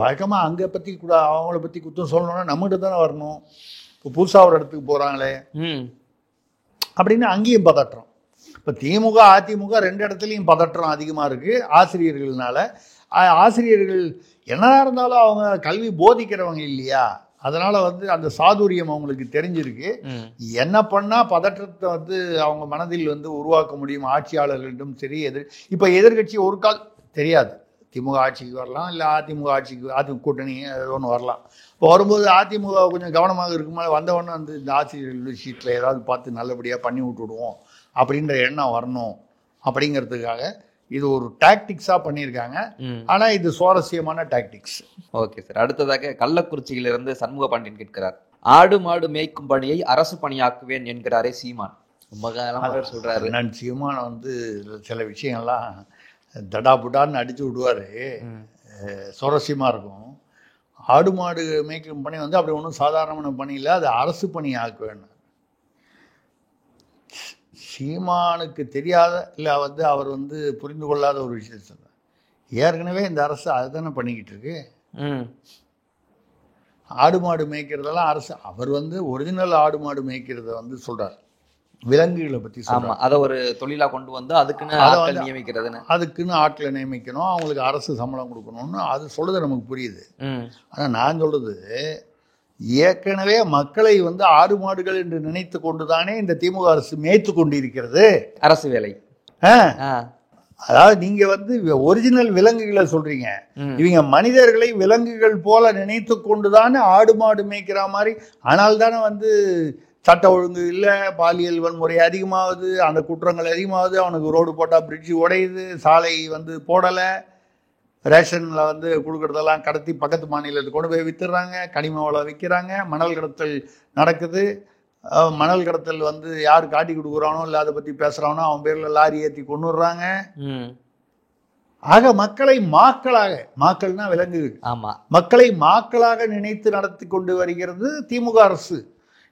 வழக்கமாக அங்கே பற்றி கூட அவங்கள பற்றி குத்தம் சொல்லணும்னா நம்மகிட்ட தானே வரணும். இப்போ புதுசாக ஒரு இடத்துக்கு போகிறாங்களே அப்படின்னு அங்கேயும் பதற்றம். இப்போ திமுக அதிமுக 2 இடத்துலையும் பதற்றம் அதிகமாக இருக்குது ஆசிரியர்கள்னால. ஆசிரியர்கள் என்னதான் இருந்தாலும் அவங்க கல்வி போதிக்கிறவங்க இல்லையா, அதனால வந்து அந்த சாதுரியம் அவங்களுக்கு தெரிஞ்சிருக்கு. என்ன பண்ணா பதற்றத்தை வந்து அவங்க மனதில் வந்து உருவாக்க முடியும் ஆட்சியாளர்களிடம் சரி. இப்ப எதிர்கட்சி ஒரு கால் தெரியாது, திமுக ஆட்சிக்கு வரலாம், இல்லை அதிமுக ஆட்சிக்கு அதிமுக கூட்டணி ஒன்று வரலாம். இப்போ வரும்போது அதிமுக கொஞ்சம் கவனமாக இருக்குமா, வந்தவொடனே வந்து இந்த ஆட்சியர்கள் விஷயத்தில் ஏதாவது பார்த்து நல்லபடியாக பண்ணி விட்டுடுவோம் அப்படின்ற எண்ணம் வரணும் அப்படிங்கிறதுக்காக இது ஒரு டாக்டிக்ஸாக பண்ணியிருக்காங்க. ஆனால் இது சுவாரஸ்யமான டாக்டிக்ஸ். Okay sir. அடுத்ததாக கள்ளக்குறிச்சியிலிருந்து சண்முக பாண்டியன் கேட்கிறார், ஆடு மாடு மேய்க்கும் பணியை அரசு பணியாக்குவேன் என்கிறாரே சீமான். ரொம்ப காலமாக சொல்றாரு. நான் சீமான் வந்து சில விஷயங்கள்லாம் தடாபுடான்னு அடிச்சு விடுவாரு, சுவாரஸ்யமாக இருக்கும். ஆடு மாடு மேய்க்கும் பணி வந்து அப்படி ஒன்றும் சாதாரணமான பணி இல்லை, அது அரசு பணி ஆக்குவேன். சீமானுக்கு தெரியாத இல்லை வந்து அவர் வந்து புரிந்து கொள்ளாத ஒரு விஷயத்தை ஏற்கனவே இந்த அரசு அதுதானே பண்ணிக்கிட்டு இருக்கு. ஆடு மாடு மேய்க்கிறதெல்லாம் அரசு. அவர் வந்து ஒரிஜினல் ஆடு மாடு மேய்க்கிறத வந்து சொல்றார், விலங்குகளை பற்றி சொல்றார். அதை ஒரு தொழிலாக கொண்டு வந்து அதுக்குன்னு நியமிக்கிறதுன்னு, அதுக்குன்னு ஆட்களை நியமிக்கணும், அவங்களுக்கு அரசு சம்பளம் கொடுக்கணும்னு அது சொல்றது நமக்கு புரியுது. ஆனால் நான் சொல்றது, ஏற்கனவே மக்களை வந்து ஆடு மாடுகள் என்று நினைத்து கொண்டுதானே இந்த திமுக அரசு மேய்த்து கொண்டிருக்கிறது அரசு வேலை. அதாவது நீங்க வந்து ஒரிஜினல் விலங்குகளை சொல்றீங்க, இவங்க மனிதர்களை விலங்குகள் போல நினைத்து கொண்டுதானே ஆடு மாடு மேய்க்கிற மாதிரி. ஆனால் தானே வந்து சட்ட ஒழுங்கு இல்லை, பாலியல் வன்முறை அதிகமாகுது, அந்த குற்றங்கள் அதிகமாகுது, அவனுக்கு ரோடு போட்டால் பிரிட்ஜு உடையுது, சாலை வந்து போடலை, ரேஷனில் வந்து கொடுக்குறதெல்லாம் கடத்தி பக்கத்து மாநிலத்துக்கு கொண்டு போய் விற்றுறாங்க, கனிம வளம் விற்கிறாங்க, மணல் கடத்தல் நடக்குது. மணல் கடத்தல் வந்து யார் காட்டி கொடுக்குறானோ இல்லை அதை பற்றி பேசுகிறானோ அவன் பேரில் லாரி ஏற்றி கொண்டுடுறாங்க. ஆக மக்களை மாக்கள்னா விலங்குகள், மக்களை மாக்களாக நினைத்து நடத்தி கொண்டு வருகிறது திமுக அரசு.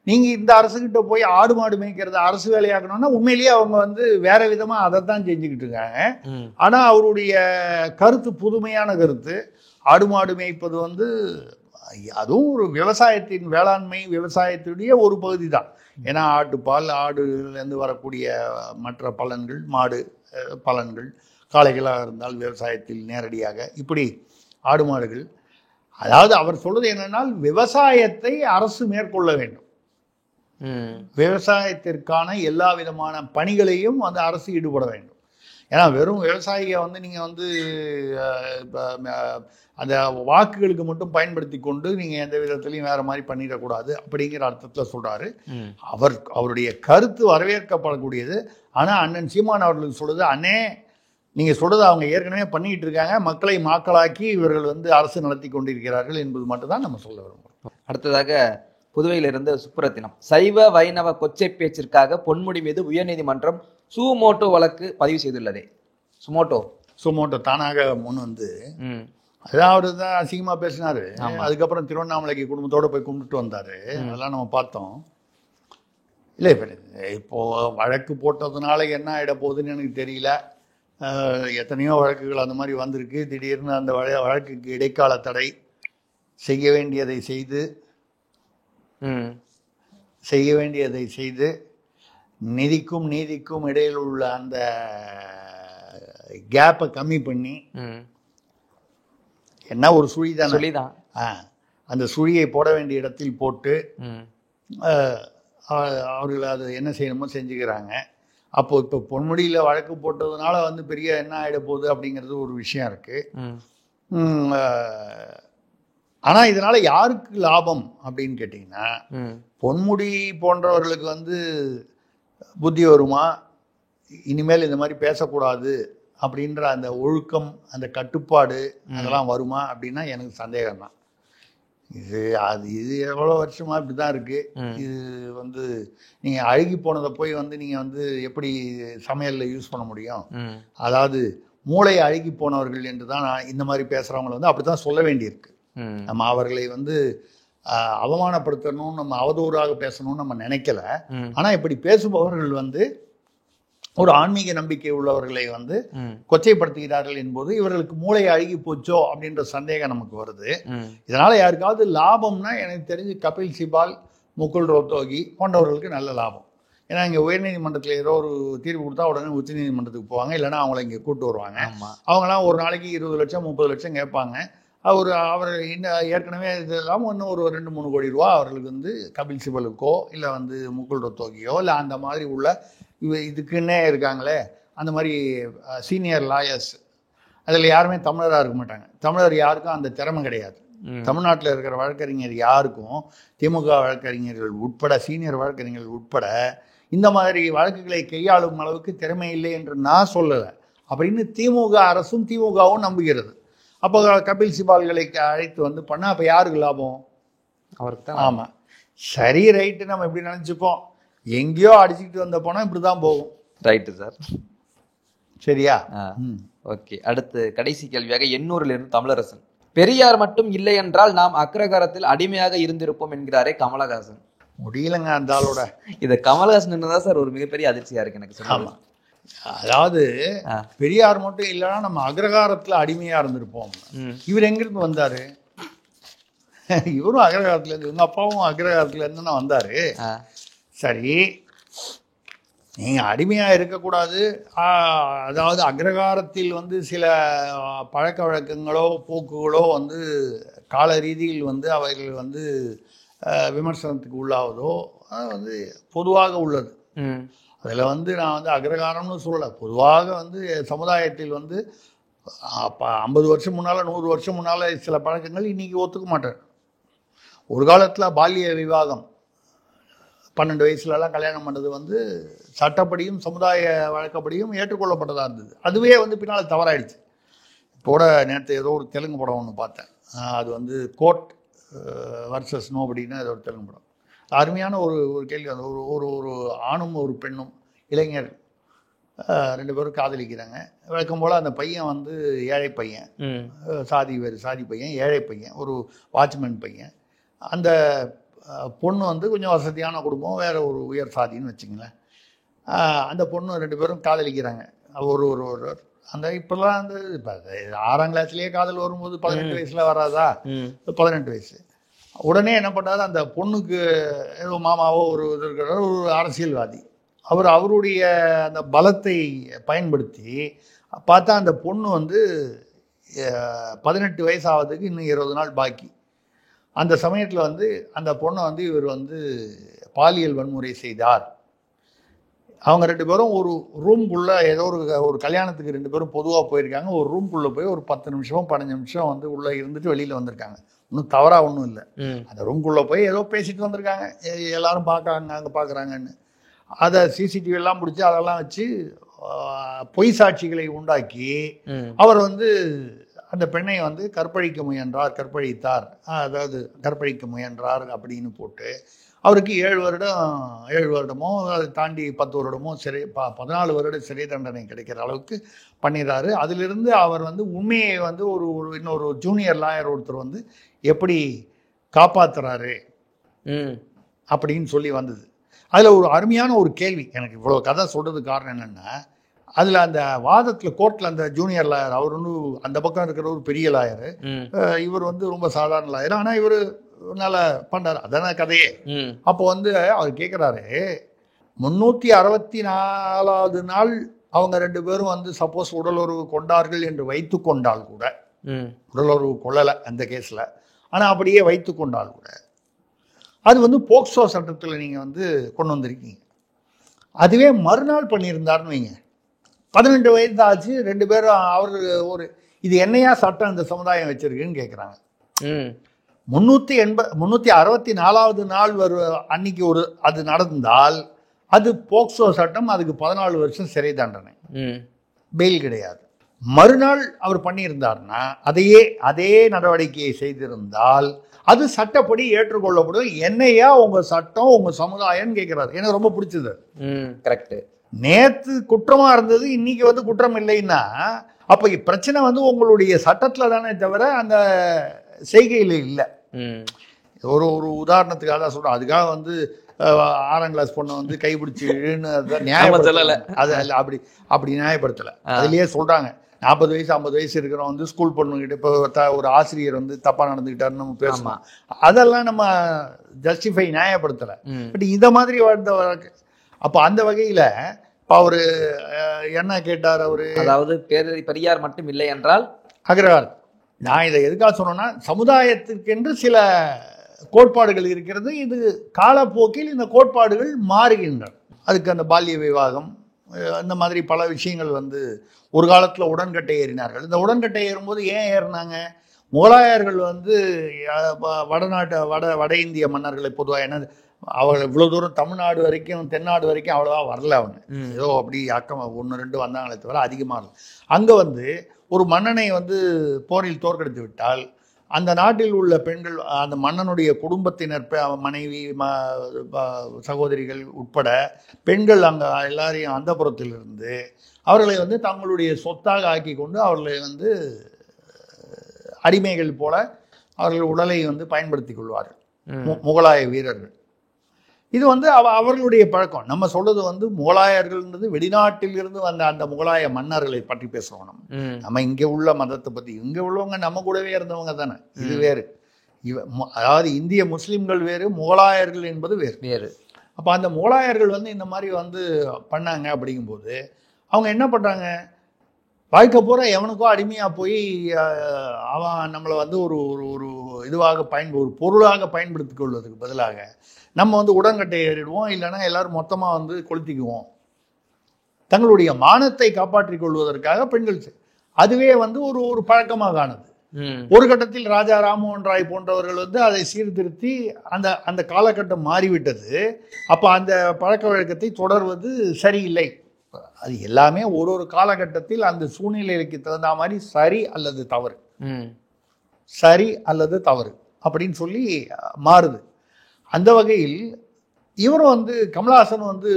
நீங்கள் இந்த அரசுகிட்ட போய் ஆடு மாடு மேய்க்கிறத அரசு வேலையாக்கணும்னா உண்மையிலேயே அவங்க வந்து வேற விதமாக அதை தான் செஞ்சுக்கிட்டு இருக்காங்க. ஆனால் அவருடைய கருத்து புதுமையான கருத்து. ஆடு மாடு மேய்ப்பது வந்து அதுவும் ஒரு விவசாயத்தின் வேளாண்மை விவசாயத்துடைய ஒரு பகுதி தான். ஏன்னா ஆட்டுப்பால், ஆடுலேருந்து வரக்கூடிய மற்ற பலன்கள், மாடு பலன்கள், காளைகளாக இருந்தால் விவசாயத்தில் நேரடியாக இப்படி ஆடு மாடுகள். அதாவது அவர் சொல்வது என்னென்னால் விவசாயத்தை அரசு மேற்கொள்ள வேண்டும், விவசாயத்திற்கான எல்லா விதமான பணிகளையும் வந்து அரசு ஈடுபட வேண்டும். ஏன்னா வெறும் விவசாயியை வந்து நீங்கள் வந்து அந்த வாக்குகளுக்கு மட்டும் பயன்படுத்தி கொண்டு நீங்கள் எந்த விதத்துலையும் வேறு மாதிரி பண்ணிடக்கூடாது அப்படிங்கிற அர்த்தத்தில் சொல்கிறாரு. அவருடைய கருத்து வரவேற்கப்படக்கூடியது. ஆனால் அண்ணன் சீமான் அவர்களுக்கு சொல்கிறது, அண்ணே நீங்கள் சொல்கிறது அவங்க ஏற்கனவே பண்ணிக்கிட்டு இருக்காங்க, மக்களை மாக்களாக்கி இவர்கள் வந்து அரசு நடத்தி கொண்டிருக்கிறார்கள் என்பது மட்டும்தான் நம்ம சொல்ல விரும்புகிறோம். அடுத்ததாக புதுவையிலிருந்து சுப்புரத்தினம், சைவ வைணவ கொச்சை பேச்சிற்காக பொன்முடி மீது உயர்நீதிமன்றம் சுமோட்டோ வழக்கு பதிவு செய்துள்ளதே. சுமோட்டோ தானாக முன் வந்து அதாவது தான் அசிங்கமாக பேசினாரு. அதுக்கப்புறம் திருவண்ணாமலைக்கு குடும்பத்தோடு போய் கும்பிட்டு வந்தார். அதெல்லாம் நம்ம பார்த்தோம். இல்லை இப்போ வழக்கு போட்டதுனால என்ன ஆகிட போகுதுன்னு எனக்கு தெரியல. எத்தனையோ வழக்குகள் அந்த மாதிரி வந்திருக்கு. திடீர்னு அந்த வழக்குக்கு இடைக்கால தடை, செய்ய வேண்டியதை செய்து நிதிக்கும் நீதிக்கும் இடையில் உள்ள அந்த கேப்பை கம்மி பண்ணி, என்ன ஒரு சுழிதான், அந்த சுழியை போட வேண்டிய இடத்தில் போட்டு அவர்கள் அது என்ன செய்யணுமோ செஞ்சுக்கிறாங்க. அப்போ இப்போ பொன்முடியில் வழக்கு போட்டதுனால வந்து பெரிய என்ன ஆகிட போகுது அப்படிங்கிறது ஒரு விஷயம் இருக்கு. ஆனால் இதனால யாருக்கு லாபம் அப்படின்னு கேட்டிங்கன்னா, பொன்முடி போன்றவர்களுக்கு வந்து புத்தி வருமா, இனிமேல் இந்த மாதிரி பேசக்கூடாது அப்படின்ற அந்த ஒழுக்கம், அந்த கட்டுப்பாடு அதெல்லாம் வருமா அப்படின்னா எனக்கு சந்தேகம் தான். இது எவ்வளோ வருஷமாக இப்படி தான் இருக்குது. இது வந்து நீங்கள் அழுகி போனதை போய் வந்து நீங்கள் வந்து எப்படி சமையலில் யூஸ் பண்ண முடியும்? அதாவது மூளை அழுகி போனவர்கள் என்று தான் இந்த மாதிரி பேசுகிறவங்களை வந்து அப்படி தான் சொல்ல வேண்டியிருக்கு. நம்ம அவர்களை வந்து அவமானப்படுத்தணும், நம்ம அவதூறாக பேசணும்னு நம்ம நினைக்கல. ஆனால் இப்படி பேசுபவர்கள் வந்து ஒரு ஆன்மீக நம்பிக்கை உள்ளவர்களை வந்து கொச்சைப்படுத்துகிறார்கள் என்பது இவர்களுக்கு மூளை அழுகி போச்சோ அப்படின்ற சந்தேகம் நமக்கு வருது. இதனால யாருக்காவது லாபம்னா எனக்கு தெரிஞ்சு கபில் சிபால், முகுல் ரோத்தோகி போன்றவர்களுக்கு நல்ல லாபம். ஏன்னா இங்கே உயர்நீதிமன்றத்தில் ஏதோ ஒரு தீர்ப்பு கொடுத்தா உடனே உச்சநீதிமன்றத்துக்கு போவாங்க, இல்லைன்னா அவங்கள இங்கே கூப்பிட்டு வருவாங்க. அவங்களாம் ஒரு நாளைக்கு 20 லட்சம் 30 லட்சம் கேட்பாங்க. அவர் இன்னும் ஏற்கனவே இது இல்லாமல் இன்னும் ஒரு 2-3 கோடி ரூபா அவர்களுக்கு வந்து கபில் சிபலுக்கோ இல்லை வந்து முகுல் ரோத்தோகியோ இல்லை அந்த மாதிரி உள்ள இதுக்குன்னே இருக்காங்களே அந்த மாதிரி சீனியர் லாயர்ஸ், அதில் யாருமே தமிழராக இருக்க மாட்டாங்க. தமிழர் யாருக்கும் அந்த திறமை கிடையாது. தமிழ்நாட்டில் இருக்கிற வழக்கறிஞர் யாருக்கும், திமுக வழக்கறிஞர்கள் உட்பட, சீனியர் வழக்கறிஞர்கள் உட்பட, இந்த மாதிரி வழக்குகளை கையாளும் அளவுக்கு திறமை இல்லை என்று நான் சொல்லலை அப்படின்னு திமுக அரசும் திமுகவும் நம்புகிறது. அப்போ கபில் சிபால்களை அழைத்து வந்து பண்ணால் அப்போ யாருக்கு லாபம்? அவருக்கு தான். ஆமாம், சரி, ரைட்டு, நம்ம இப்படி நினச்சிப்போம். எங்கேயோ அடிச்சுக்கிட்டு வந்த போனால் இப்படி தான் போகும். ரைட்டு சார், சரியா? ஓகே. அடுத்து கடைசி கேள்வியாக எண்ணூரிலிருந்து தமிழரசன், பெரியார் மட்டும் இல்லை என்றால் நாம் அக்ரகாரத்தில் அடிமையாக இருந்திருப்போம் என்கிறாரே கமலஹாசன். முடியலங்க அந்த ஆளோட. இதை கமலஹாசன் தான் சார் ஒரு மிகப்பெரிய அதிர்ச்சியா இருக்கு எனக்கு. ஆமாம், அதாவது பெரியார் மட்டும் இல்லைன்னா நம்ம அக்ரகாரத்தில் அடிமையாக இருந்திருப்போம். இவர் எங்கிருந்து வந்தார்? இவரும் அக்ரகாரத்துலேருந்து, இவங்க அப்பாவும் அக்ரகாரத்துலேருந்து தான் வந்தார். சரி, நீங்கள் அடிமையாக இருக்கக்கூடாது, அதாவது அக்ரகாரத்தில் வந்து சில பழக்க வழக்கங்களோ போக்குகளோ வந்து கால ரீதியில் வந்து அவைகள் வந்து விமர்சனத்துக்கு உள்ளாவதோ அது வந்து பொதுவாக உள்ளது. அதில் வந்து நான் வந்து அக்ரகாரம்னு சொல்லலை, பொதுவாக வந்து சமுதாயத்தில் வந்து 50 வருஷம் முன்னால் 100 வருஷம் முன்னால் சில பழக்கங்கள் இன்றைக்கி ஒத்துக்க மாட்டேன். ஒரு காலத்தில் பால்ய விவாகம் 12 வயசுலலாம் கல்யாணம் பண்ணது வந்து சட்டப்படியும் சமுதாய வழக்கப்படியும் ஏற்றுக்கொள்ளப்பட்டதாக இருந்தது. அதுவே வந்து பின்னால் தவறாயிடுச்சு. இப்போ நேற்று ஏதோ ஒரு தெலுங்கு படம் ஒன்று பார்த்தேன். அது வந்து கோர்ட் வர்சஸ் நோபடின்னு ஏதோ ஒரு தெலுங்கு படம். அருமையான ஒரு கேள்வி. அந்த ஒரு ஒரு ஆணும் ஒரு பெண்ணும் இளைஞர் 2 பேரும் காதலிக்கிறாங்க. வழக்கம் போல் அந்த பையன் வந்து ஏழை பையன், வேறு சாதி பையன், ஏழை பையன், ஒரு வாட்ச்மேன் பையன். அந்த பொண்ணு வந்து கொஞ்சம் வசதியான குடும்பம், வேறு ஒரு உயர் சாதின்னு வச்சுங்களேன். அந்த பொண்ணு 2 பேரும் காதலிக்கிறாங்க. ஒரு அந்த இப்போல்லாம் வந்து இப்போ 6ஆம் கிளாஸ்லேயே காதல் வரும்போது 18 வயசில் வராதா? 18 வயசு. உடனே என்ன பண்ணாரு, அந்த பொண்ணுக்கு ஏதோ மாமாவோ ஒரு இது இருக்கிற ஒரு அரசியல்வாதி, அவருடைய அந்த பலத்தை பயன்படுத்தி பார்த்தா அந்த பொண்ணு வந்து 18 வயசு ஆகிறதுக்கு இன்னும் 20 நாள் பாக்கி. அந்த சமயத்தில் வந்து அந்த பொண்ணை வந்து இவர் வந்து பாலியல் வன்முறை செய்தார். அவங்க 2 பேரும் ஒரு ரூம்குள்ளே ஏதோ ஒரு கல்யாணத்துக்கு 2 பேரும் பொதுவாக போயிருக்காங்க. ஒரு ரூம்குள்ளே போய் ஒரு 10 நிமிஷமோ 15 நிமிஷம் வந்து உள்ளே இருந்துட்டு வெளியில் வந்திருக்காங்க. ஒன்றும் தவறாக ஒன்றும் இல்லை. அந்த ரூம்குள்ளே போய் ஏதோ பேசிட்டு வந்திருக்காங்க. எல்லாரும் பார்க்குறாங்க, அங்கே பார்க்குறாங்கன்னு. அதை சிசிடிவிலாம் பிடிச்சி அதெல்லாம் வச்சு பொய் சாட்சிகளை உண்டாக்கி அவர் வந்து அந்த பெண்ணை வந்து கற்பழித்தார், அதாவது கற்பழிக்க முயன்றார் அப்படின்னு போட்டு அவருக்கு 7 வருடமோ அதை தாண்டி 10 வருடமோ 14 வருட சிறை தண்டனை கிடைக்கிற அளவுக்கு பண்ணிடுறாரு. அதிலிருந்து அவர் வந்து உண்மையை வந்து இன்னொரு ஜூனியர் லாயர் ஒருத்தர் வந்து எப்படி காப்பாற்றுறாரு அப்படின்னு சொல்லி வந்தது. அதில் ஒரு அருமையான ஒரு கேள்வி. எனக்கு இவ்வளோ கதை சொல்கிறதுக்கு காரணம் என்னென்னா, அதில் அந்த வாதத்தில் கோர்ட்டில் அந்த ஜூனியர் லாயர், அவர் வந்து அந்த பக்கம் இருக்கிற ஒரு பெரிய லாயரு, இவர் வந்து ரொம்ப சாதாரண லாயர், ஆனால் இவர் நல்லா பண்ணார். அதான கதையே. அப்போ வந்து அவர் கேட்குறாரு, 364வது நாள் அவங்க 2 பேரும் வந்து சப்போஸ் உடலுறவு கொண்டார்கள் என்று வைத்து கொண்டால் கூட, உடலுறவு கொள்ளலை அந்த கேஸில், ஆனால் அப்படியே வைத்து கொண்டால் கூட அது வந்து போக்சோ சட்டத்தில் நீங்கள் வந்து கொண்டு வந்திருக்கீங்க. அதுவே மறுநாள் பண்ணியிருந்தாருன்னு வைங்க, 18 வயது ஆச்சு, 2 பேரும் அவர் இது என்னையா சட்டம் இந்த சமுதாயம் வச்சிருக்குன்னு கேட்குறாங்க. 364வது நாள் அன்னைக்கு அது நடந்தால் அது போக்சோ சட்டம், அதுக்கு 14 வருஷம் சிறை தண்டனை, பெயில் கிடையாது. மறுநாள் அவர் பண்ணியிருந்தார்னா அதே நடவடிக்கையை செய்திருந்தால் அது சட்டப்படி ஏற்றுக்கொள்ளப்படும். என்னையா உங்க சட்டம் உங்க சமுதாயம் கேட்கிறாரு. எனக்கு ரொம்ப பிடிச்சது. கரெக்ட். நேத்து குற்றமா இருந்தது, இன்னைக்கு வந்து குற்றம் இல்லைன்னா அப்ப பிரச்சனை வந்து உங்களுடைய சட்டத்துல தானே தவிர அந்த செய்கையில் இல்லை. ஒரு உதாரணத்துக்காக தான் சொல்றேன். அதுக்காக வந்து 6ஆம் கிளாஸ் பொண்ணை வந்து கைப்பிடிச்சு நியாயப்படுத்தல, அது அப்படி நியாயப்படுத்தலை. அதுலயே சொல்றாங்க 40 வயசு 50 வயசு இருக்கிறோம் வந்து ஸ்கூல் பொண்ணுகிட்ட இப்போ ஒரு ஆசிரியர் வந்து தப்பா நடந்துக்கிட்டாருன்னு நம்ம பேசலாம். அதெல்லாம் நம்ம ஜஸ்டிஃபை நியாயப்படுத்தலை. பட் இந்த மாதிரி வாழ்ந்த வழக்கு. அப்போ அந்த வகையில இப்போ அவரு என்ன கேட்டார், அவரு அதாவது பெரியார் மட்டும் இல்லை என்றால் அக்ரஹாரம் நான் இதை எதுக்காக சொன்னேன்னா, சமுதாயத்திற்கென்று சில கோட்பாடுகள் இருக்கிறது. இது காலப்போக்கில் இந்த கோட்பாடுகள் மாறுகின்றன. அதுக்கு அந்த பால்ய விவாகம் இந்த மாதிரி பல விஷயங்கள் வந்து ஒரு காலத்தில் உடன்கட்டை ஏறினார்கள். இந்த உடன்கட்டை ஏறும்போது ஏன் ஏறினாங்க? முகலாயர்கள் வந்து வட இந்திய மன்னர்களை பொதுவாக என்ன அவர்கள் இவ்வளோ தூரம் தமிழ்நாடு வரைக்கும் தென்னாடு வரைக்கும் அவ்வளோவா வரல. அவங்க ஏதோ அப்படி அக்கம் 1-2 வந்தாங்களே தவிர அதிகமாக இல்லை. அங்கே வந்து ஒரு மன்னனை வந்து போரில் தோற்கடித்து விட்டால் அந்த நாட்டில் உள்ள பெண்கள், அந்த மன்னனுடைய குடும்பத்தினர், மனைவி, சகோதரிகள் உட்பட பெண்கள் அங்கே எல்லாரையும் அந்தப்புறத்திலிருந்து அவர்களை வந்து தங்களுடைய சொத்தாக ஆக்கி கொண்டு அவர்களை வந்து அடிமைகள் போல அவர்கள் உடலை வந்து பயன்படுத்தி கொள்வார்கள் முகலாய வீரர்கள். இது வந்து அவர்களுடைய பழக்கம். நம்ம சொல்றது வந்து முகலாயர்கள்ன்றது வெளிநாட்டில் இருந்து வந்த அந்த முகலாய மன்னர்களை பற்றி பேசுறோம். நம்ம இங்க உள்ள மதத்தை பத்தி, இங்க உள்ளவங்க நம்ம கூடவே இருந்தவங்க தானே. இது வேறு. அதாவது இந்திய முஸ்லிம்கள் வேறு, முகலாயர்கள் என்பது வேறு. அப்ப அந்த முகலாயர்கள் வந்து இந்த மாதிரி வந்து பண்ணாங்க. அப்படிங்கும்போது அவங்க என்ன பண்றாங்க, வாழ்க்கை பூரா எவனுக்கோ அடிமையாக போய் அவன் நம்மளை வந்து ஒரு ஒரு இதுவாக ஒரு பொருளாக பயன்படுத்தி கொள்வதற்கு பதிலாக நம்ம வந்து உடன்கட்டை ஏறிடுவோம், இல்லைன்னா எல்லாரும் மொத்தமாக வந்து கொளுத்திக்குவோம். தங்களுடைய மானத்தை காப்பாற்றிக் கொள்வதற்காக பெண்கள் அதுவே வந்து ஒரு ஒரு பழக்கமாக ஆனது. ஒரு கட்டத்தில் ராஜா ராம்மோகன் ராய் போன்றவர்கள் வந்து அதை சீர்திருத்தி அந்த அந்த காலகட்டம் மாறிவிட்டது. அப்போ அந்த பழக்க வழக்கத்தை தொடர்வது சரியில்லை. அது எல்லாமே ஒரு ஒரு காலகட்டத்தில் அந்த சூழ்நிலைக்கு தகுந்த மாதிரி சரி அல்லது தவறு, சரி அல்லது தவறு அப்படின்னு சொல்லி மாறுது. அந்த வகையில் இவரும் வந்து கமலஹாசன் வந்து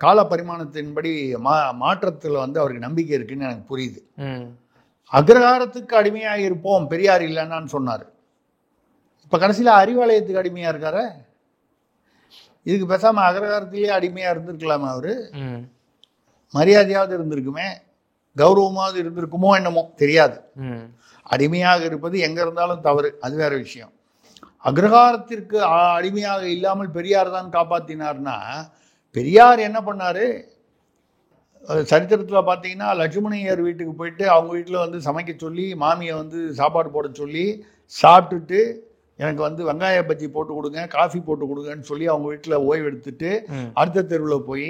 கால பரிமாணத்தின்படி மாற்றத்தில் வந்து அவருக்கு நம்பிக்கை இருக்குன்னு எனக்கு புரியுது. அக்ரஹாரத்துக்கு அடிமையாக இருப்போம் பெரியார் இல்லைன்னான்னு சொன்னார். இப்போ கடைசியில் அறிவாலயத்துக்கு அடிமையாக இருக்கார. இதுக்கு பேசாமல் அக்ரஹாரத்திலேயே அடிமையாக இருந்திருக்கலாமா? அவரு மரியாதையாவது இருந்திருக்குமே, கௌரவமாவது இருந்திருக்குமோ என்னமோ தெரியாது. அடிமையாக இருப்பது எங்க இருந்தாலும் தவறு, அது வேற விஷயம். அக்ரஹாரத்திற்கு அடிமையாக இல்லாமல் பெரியார் தான் காப்பாற்றினார்னா, பெரியார் என்ன பண்ணாரு? சரித்திரத்தில் பார்த்தீங்கன்னா லட்சுமணியர் வீட்டுக்கு போயிட்டு அவங்க வீட்டில் வந்து சமைக்க சொல்லி மாமியை வந்து சாப்பாடு போட சொல்லி சாப்பிட்டுட்டு எனக்கு வந்து வெங்காய பஜ்ஜி போட்டு கொடுங்க, காஃபி போட்டு கொடுங்கன்னு சொல்லி அவங்க வீட்டில் ஓய்வு எடுத்துட்டு அடுத்த தெருவில் போய்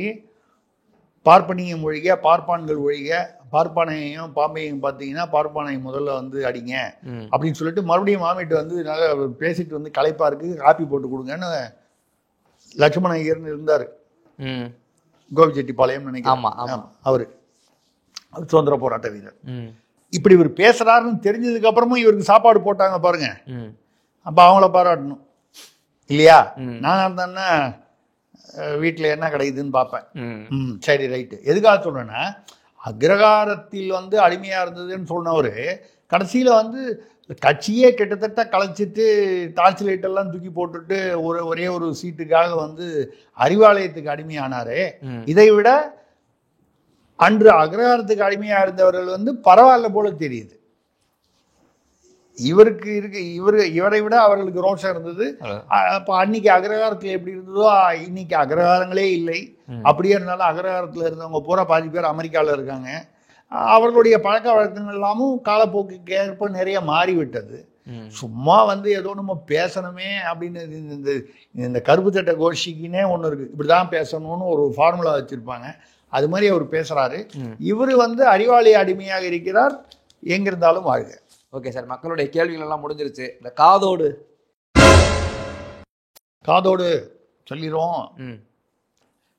பார்ப்பனியம் ஒழிக பார்ப்பான்கள் ஒழிக, பார்ப்பானையும் பாம்பையும் பார்த்தீங்கன்னா பார்ப்பானை முதல்ல வந்து அடிங்க அப்படின்னு சொல்லிட்டு மறுபடியும் மாமிட்டு வந்து நல்லா பேசிட்டு வந்து களைப்பா இருக்கு, காப்பி போட்டு கொடுங்கன்னு லட்சுமண ஐயர்னு இருந்தார். கோபிச்செட்டிப்பாளையம் நினைக்கிறேன் அவரு சுதந்திர போராட்ட வீரர். இப்படி இவர் பேசுறாருன்னு தெரிஞ்சதுக்கு அப்புறமும் இவருக்கு சாப்பாடு போட்டாங்க பாருங்க. அப்ப அவங்கள பாராட்டணும் இல்லையா? நான் இருந்தேன்னா வீட்டில் என்ன கிடைக்குதுன்னு பார்ப்பேன். சரி ரைட்டு. எதுக்காக சொல்றேன்னா, அக்ரஹாரத்தில் வந்து அடிமையா இருந்ததுன்னு சொன்னவர் கடைசியில வந்து கட்சியே கிட்டத்தட்ட கலைச்சிட்டு டார்ச் லைட் எல்லாம் தூக்கி போட்டுட்டு ஒரே ஒரு சீட்டுக்காக வந்து அறிவாலயத்துக்கு அடிமையானாரே. இதை விட அன்று அக்ரஹாரத்துக்கு அடிமையா இருந்தவர்கள் வந்து பரவாயில்ல போல தெரியுது. இவருக்கு இருக்கு இவரை விட அவர்களுக்கு ரோஷம் இருந்தது. அப்ப அன்னைக்கு அக்ரஹாரத்தில் எப்படி இருந்ததோ இன்னைக்கு அக்ரஹாரங்களே இல்லை. அப்படியே இருந்தாலும் அக்ரஹாரத்தில் இருந்தவங்க பூரா பாதி பேர் அமெரிக்காவில் இருக்காங்க. அவர்களுடைய பழக்க வழக்கங்கள் எல்லாமும் காலப்போக்குக்கு ஏற்ப நிறைய மாறிவிட்டது. சும்மா வந்து ஏதோ நம்ம பேசணுமே அப்படின்னு இந்த கருப்பு சட்டை கோஷிக்குன்னே ஒன்று இருக்கு, இப்படிதான் பேசணும்னு ஒரு ஃபார்முலா வச்சிருப்பாங்க. அது மாதிரி அவர் பேசுறாரு. இவர் வந்து அறிவாளி அடிமையாக இருக்கிறார், எங்கிருந்தாலும் வாழ்க. ஓகே சார், மக்களுடைய கேள்விகள் எல்லாம் முடிஞ்சிருச்சு. இந்த காதோடு சொல்லிடுவோம்.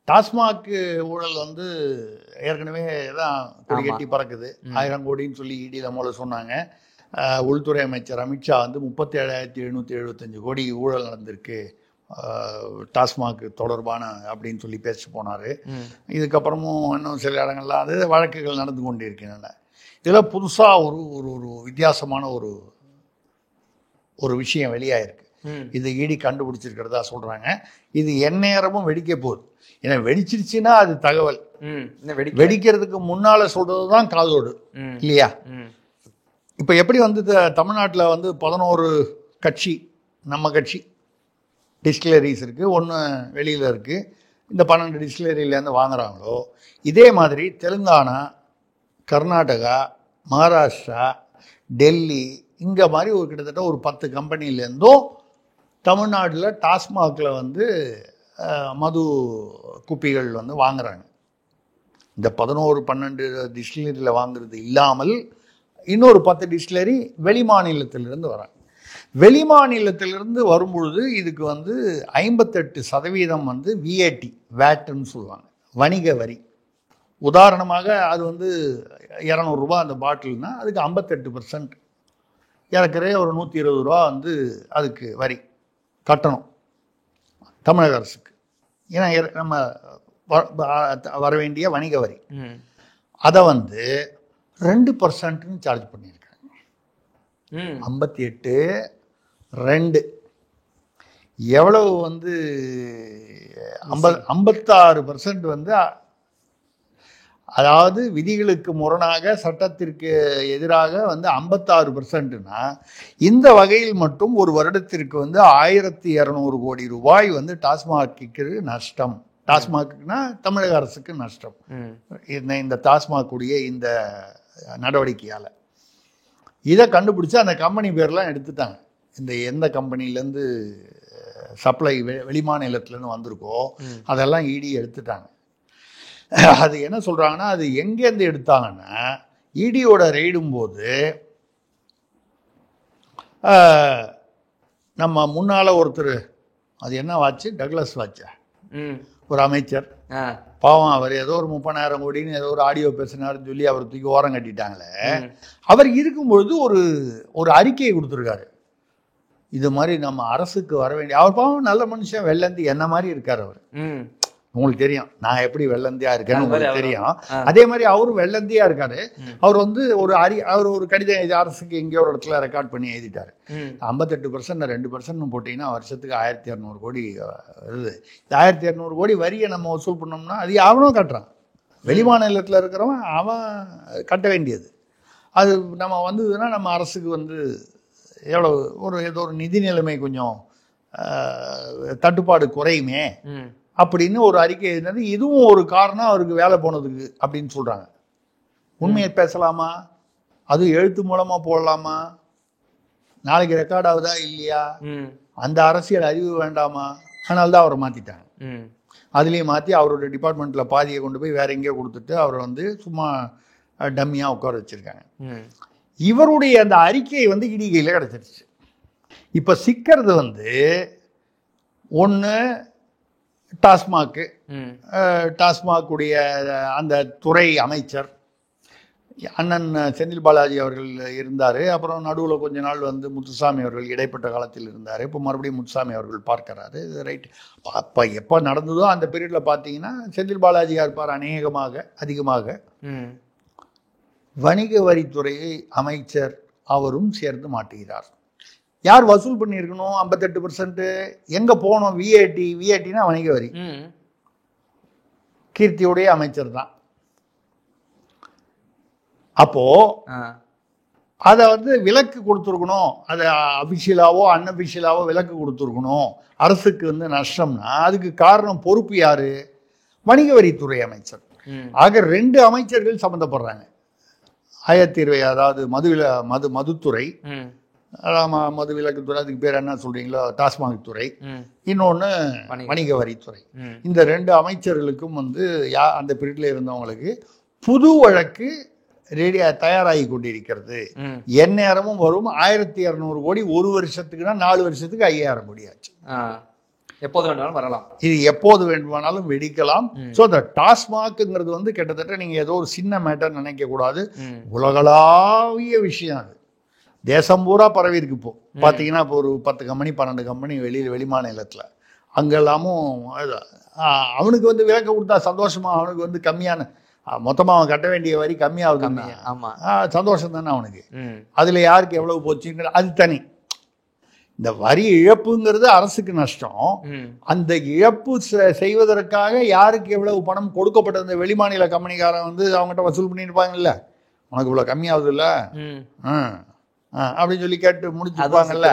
டாஸ்மாக் ஊழல் வந்து ஏற்கனவே தான் கொடி கட்டி பறக்குது. 1000 கோடின்னு சொல்லி இடியில் மூல சொன்னாங்க. உள்துறை அமைச்சர் அமித்ஷா வந்து 37,775 கோடி ஊழல் நடந்திருக்கு டாஸ்மாக் தொடர்பான அப்படின்னு சொல்லி பேசிட்டு போனார். இதுக்கப்புறமும் இன்னும் சில இடங்கள்லாம் அது வழக்குகள் நடந்து கொண்டு இருக்கின்றன. இதில் புதுசாக ஒரு வித்தியாசமான ஒரு விஷயம் வெளியாயிருக்கு. இது இடி கண்டுபிடிச்சிருக்கிறதா சொல்றாங்க. இது எந்நேரமும் வெடிக்க போகுது. ஏன்னா வெடிச்சிருச்சுன்னா அது தகவல். வெடிக்கிறதுக்கு முன்னால சொல்றதுதான் காதோடு இல்லையா? இப்ப எப்படி வந்து தமிழ்நாட்டில் வந்து 11 கட்சி, நம்ம கட்சி டிஸ்டிலரிஸ் இருக்கு, ஒன்று வெளியில இருக்கு. இந்த 12 டிஸ்டிலரியிலேருந்து வாங்குறாங்களோ, இதே மாதிரி தெலுங்கானா, கர்நாடகா, மகாராஷ்டிரா, டெல்லி, இங்கே மாதிரி ஒரு கிட்டத்தட்ட ஒரு 10 கம்பெனிலேருந்தும் தமிழ்நாட்டில் டாஸ்மாகில் வந்து மது குப்பிகள் வந்து வாங்குறாங்க. இந்த 11-12 டிஸ்டிலரியில் வாங்குறது இல்லாமல் இன்னொரு 10 டிஸ்டிலரி வெளி மாநிலத்திலிருந்து வராங்க. வெளி மாநிலத்திலிருந்து வரும்பொழுது இதுக்கு வந்து 58% வந்து விஏடி, வேட்டுன்னு சொல்லுவாங்க, வணிக வரி. உதாரணமாக அது வந்து 200 ரூபா அந்த பாட்டில்னா அதுக்கு 58%, ஏறக்குறைய ஒரு 120 ரூபா வந்து அதுக்கு வரி கட்டணும் தமிழக அரசுக்கு. ஏன்னா நம்ம வர வேண்டிய வணிக வரி. அதை வந்து 2% சார்ஜ் பண்ணியிருக்காங்க. 58, 2 எவ்வளவு வந்து 56% வந்து, அதாவது விதிகளுக்கு முரணாக சட்டத்திற்கு எதிராக வந்து 56%னா இந்த வகையில் மட்டும் ஒரு வருடத்திற்கு வந்து 1200 கோடி ரூபாய் வந்து டாஸ்மாகிற்கு நஷ்டம். டாஸ்மாக்னா தமிழக அரசுக்கு நஷ்டம் இந்த டாஸ்மாக் உடைய இந்த நடவடிக்கையால். இதை கண்டுபிடிச்சு அந்த கம்பெனி பேர்லாம் எடுத்துட்டாங்க. இந்த எந்த கம்பெனிலேருந்து சப்ளை வெளிமாநிலத்திலேருந்து வந்திருக்கோ அதெல்லாம் இடி எடுத்துட்டாங்க. அது என்ன சொல்கிறாங்கன்னா, அது எங்கேருந்து எடுத்தாங்கன்னா இடியோட ரெய்டும் போது நம்ம முன்னால் ஒருத்தர், அது என்ன வாட்சு, டக்ளஸ் வாட்சா, ஒரு அமைச்சர், பாவம் அவர் ஏதோ ஒரு 30,000 கோடின்னு ஏதோ ஒரு ஆடியோ பேசினாருன்னு சொல்லி அவர் தூக்கி ஓரம் கட்டிட்டாங்களே. அவர் இருக்கும்பொழுது ஒரு அறிக்கையை கொடுத்துருக்காரு. இது மாதிரி நம்ம அரசுக்கு வர வேண்டிய, அவர் பாவம் நல்ல மனுஷன், வெள்ளந்தி என்ன மாதிரி இருக்கார் அவர். உங்களுக்கு தெரியும் நான் எப்படி வெள்ளந்தியா இருக்கேன்னு உங்களுக்கு தெரியும். அதே மாதிரி அவரும் வெள்ளந்தியா இருக்காரு. அவர் வந்து அவர் ஒரு கடிதம் அரசுக்கு எங்கேயோ ஒரு இடத்துல ரெக்கார்ட் பண்ணி எழுதிட்டாரு. 58% 2% போட்டீங்கன்னா வருஷத்துக்கு 1200 கோடி வருது. இந்த 1200 கோடி வரியை நம்ம வசூல் பண்ணோம்னா அது அவனும் கட்டுறான். வெளிமாநிலத்தில் இருக்கிறவன் அவன் கட்ட வேண்டியது. அது நம்ம வந்ததுன்னா நம்ம அரசுக்கு வந்து எவ்வளவு ஏதோ ஒரு நிதி நிலைமை கொஞ்சம் தட்டுப்பாடு குறையுமே அப்படின்னு ஒரு அறிக்கை எழுதினது. இதுவும் ஒரு காரணம் அவருக்கு வேலை போனதுக்கு அப்படின்னு சொல்றாங்க. உண்மையை பேசலாமா? அது எழுத்து மூலமா போடலாமா? நாளைக்கு ரெக்கார்ட் ஆகுதா இல்லையா? அந்த அரசியல் அறிவு வேண்டாமா? அதனால்தான் அவரை மாத்திட்டாங்க. அதுலேயும் மாற்றி அவரோட டிபார்ட்மெண்ட்ல பாதியை கொண்டு போய் வேற எங்கேயோ கொடுத்துட்டு அவரை வந்து சும்மா டம்மியா உட்கார வச்சிருக்காங்க. இவருடைய அந்த அறிக்கை வந்து இடி கையில் கிடைச்சிருச்சு. இப்ப சிக்கிறது வந்து ஒன்று டாஸ்மாக்குடைய அந்த துறை அமைச்சர் அண்ணன் செந்தில் பாலாஜி அவர்கள் இருந்தார். அப்புறம் நடுவில் கொஞ்ச நாள் வந்து முத்துசாமி அவர்கள் இடைப்பட்ட காலத்தில் இருந்தார். இப்போ மறுபடியும் முத்துசாமி அவர்கள் பார்க்கிறாரு. ரைட். அப்போ எப்போ நடந்ததோ அந்த பீரியடில் பார்த்தீங்கன்னா செந்தில் பாலாஜியாக இருப்பார் அதிகமாக. வணிக வரித்துறை அமைச்சர் அவரும் சேர்ந்து மாட்டுகிறார். யார் வசூல் பண்ணியிருக்கணும் 58%? எங்க போனோம்? விஏடினா வணிக வரி. கீர்த்தியுடைய அமைச்சர் தான். அப்போ அதை வந்து விலக்கு கொடுத்துருக்கணும். அதை அபிஷியலாவோ அன்அபிஷியலாவோ விலக்கு கொடுத்துருக்கணும். அரசுக்கு வந்து நஷ்டம்னா அதுக்கு காரணம், பொறுப்பு யாரு? வணிக வரித்துறை அமைச்சர். ஆக 2 அமைச்சர்கள் சம்மந்தப்படுறாங்க. ஆயத்தீர்வை, அதாவது மதுத்துறை, மது விலக்குத்துறை, அதுக்கு பேர் என்ன சொல்றீங்களோ டாஸ்மாக் துறை, இன்னொன்னு வணிக வரித்துறை. இந்த 2 அமைச்சர்களுக்கும் வந்து அந்த பீரியட்ல இருந்தவங்களுக்கு புது வழக்கு தயாராகி கொண்டிருக்கிறது. எந்நேரமும் வரும். 1200 கோடி ஒரு வருஷத்துக்குன்னா 4 வருஷத்துக்கு 5000 கோடி ஆச்சு. எப்போது வேணுமானாலும் வரலாம். இது எப்போது வேண்டுமானாலும் வெடிக்கலாம். ஸோ இந்த டாஸ்மாக்ங்கிறது வந்து கிட்டத்தட்ட நீங்க ஏதோ ஒரு சின்ன மேட்டர் நினைக்க கூடாது. உலகளாவிய விஷயம். அது தேசம் பூரா பரவி இருக்கு. இப்போ பார்த்தீங்கன்னா இப்போ ஒரு 10 கம்பெனி 12 கம்பெனி வெளி மாநிலத்தில் அங்கெல்லாமும் அவனுக்கு வந்து விலக்கு கொடுத்தா சந்தோஷமா, அவனுக்கு வந்து கம்மியான மொத்தமாக அவன் கட்ட வேண்டிய வரி கம்மியாகுது. சந்தோஷம் தானே அவனுக்கு. அதுல யாருக்கு எவ்வளவு போச்சுங்கிற அது தனி. இந்த வரி இழப்புங்கிறது அரசுக்கு நஷ்டம். அந்த இழப்பு செய்வதற்காக யாருக்கு எவ்வளவு பணம் கொடுக்கப்பட்ட அந்த வெளிமாநில கம்பெனிக்காரன் வந்து அவங்ககிட்ட வசூல் பண்ணியிருப்பாங்கல்ல, உனக்கு இவ்வளவு கம்மியாகுது இல்ல அப்படின்னு சொல்லி கேட்டு முடிச்சிருப்பாங்கல்ல.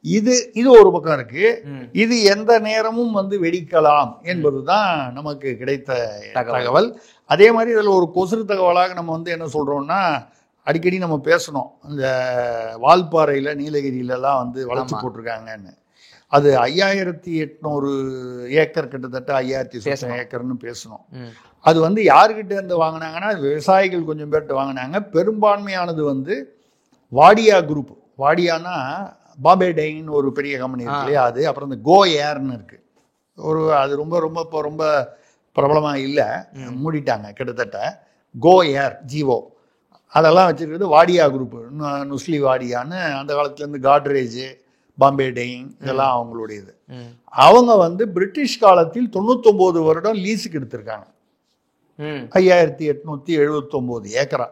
இது ஒரு பக்கம் இருக்கு. இது எந்த நேரமும் வந்து வெடிக்கலாம் என்பதுதான் நமக்கு கிடைத்த தகவல். அதே மாதிரி இதுல ஒரு கொசுறு தகவலாக நம்ம வந்து என்ன சொல்றோம்னா, அடிக்கடி நம்ம பேசணும், இந்த வால்பாறையில் நீலகிரியிலலாம் வந்து வளர்ச்சி போட்டிருக்காங்கன்னு. அது 5800 ஏக்கர், கிட்டத்தட்ட 5000 ஏக்கர்னு பேசணும். அது வந்து யாருக்கிட்ட இருந்து வாங்கினாங்கன்னா விவசாயிகள் கொஞ்சம் பேர்கிட்ட வாங்கினாங்க. பெரும்பான்மையானது வந்து வாடியா குரூப். வாடியானா பாம்பே டைன்னு ஒரு பெரிய கம்பெனி இருக்கு இல்லையா, அது. அப்புறம் இந்த கோ ஏர்னு இருக்கு அது ரொம்ப ரொம்ப இப்போ ரொம்ப பிரபலமாக இல்லை, மூடிட்டாங்க கிட்டத்தட்ட. கோ ஏர், ஜிஓ, அதெல்லாம் வச்சுருக்கிறது வாடியா குரூப்பு. நுஸ்லி வாடியான்னு அந்த காலத்துலேருந்து காட்ரேஜ், பாம்பே டைங் இதெல்லாம் அவங்களுடையது. அவங்க வந்து பிரிட்டிஷ் காலத்தில் 99 வருடம் லீஸுக்கு எடுத்திருக்காங்க. 5879 ஏக்கரா.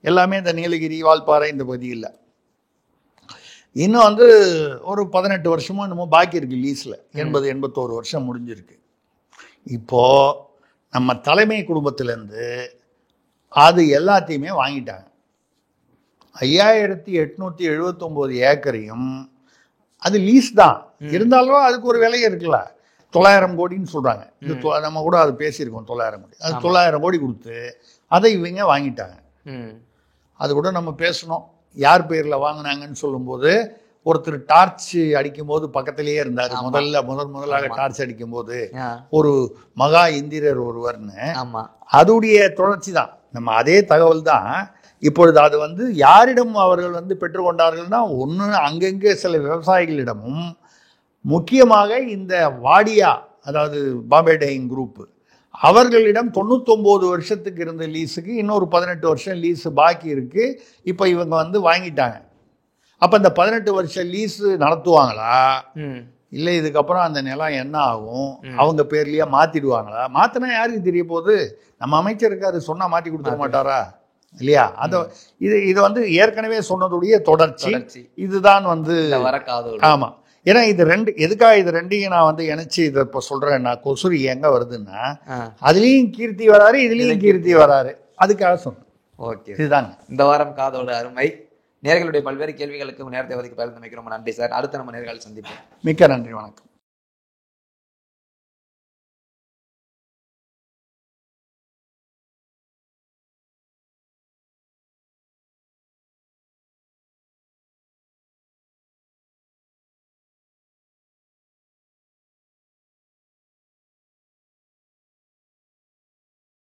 எல்லாமே இந்த நீலகிரி, வால்பாறை இந்த பகுதியில். இன்னும் வந்து ஒரு 18 வருஷமும் என்னமோ பாக்கி இருக்கு லீஸில். 81 வருஷம் முடிஞ்சிருக்கு. இப்போது நம்ம தலைமை குடும்பத்திலேருந்து அது எல்லாத்தையுமே வாங்கிட்டாங்க. 5879 ஏக்கரையும் அது லீஸ் தான் இருந்தாலும் அதுக்கு ஒரு விலை இருக்குல்ல. 900 கோடின்னு சொல்கிறாங்க. இது நம்ம கூட அது பேசியிருக்கோம், 900 கோடி. அது 900 கோடி கொடுத்து அதை இவங்க வாங்கிட்டாங்க. அது கூட நம்ம பேசணும், யார் பேரில் வாங்கினாங்கன்னு சொல்லும்போது. ஒருத்தர் டார்ச் அடிக்கும் போது பக்கத்திலேயே இருந்தார். முதலாக டார்ச் அடிக்கும் போது ஒரு மகா இந்திரர் ஒருவர்னு, அதுடைய தொடர்ச்சி தான். நம்ம அதே தகவல் தான் இப்பொழுது. அது வந்து யாரிடம் அவர்கள் வந்து பெற்றுக்கொண்டார்கள்னா, ஒன்று அங்கங்கே சில விவசாயிகளிடமும், முக்கியமாக இந்த வாடியா, அதாவது பாம்பே டைங் குரூப்பு, அவர்களிடம் 99 வருஷத்துக்கு இருந்த லீஸுக்கு இன்னொரு 18 வருஷம் லீஸு பாக்கி இருக்குது. இப்போ இவங்க வந்து வாங்கிட்டாங்க. அப்போ இந்த 18 வருஷம் லீஸு நடத்துவாங்களா, இல்லை இதுக்கப்புறம் அந்த நிலம் என்ன ஆகும், அவங்க பேர்லேயே மாற்றிடுவாங்களா? மாற்றினா யாருக்கு தெரிய போகுது? நம்ம அமைச்சருக்கு அது சொன்னால் மாற்றி கொடுத்துட மாட்டாரா இல்லையா? இது வந்து ஏற்கனவே சொன்னதுடைய தொடர்ச்சி. இதுதான் வந்து ஆமாம். ஏன்னா இது எதுக்காக இது ரெண்டையும் நான் வந்து இணைச்சி இதை இப்போ சொல்கிறேன்னா, கொசுரி எங்கே வருதுன்னா, அதுலேயும் கீர்த்தி வராரு, இதுலேயும் கீர்த்தி வராரு, அதுக்காக சொன்னேன். ஓகே, இதுதான் இந்த வாரம் காதோடு அருமை. நேயர்களுடைய பல்வேறு கேள்விகளுக்கு நேரத்தை ஒதுக்கி பகிர்ந்தமைக்கு ரொம்ப நன்றி சார். அடுத்த நம்ம நேர்காணல் சந்திப்போம். மிக்க நன்றி, வணக்கம்.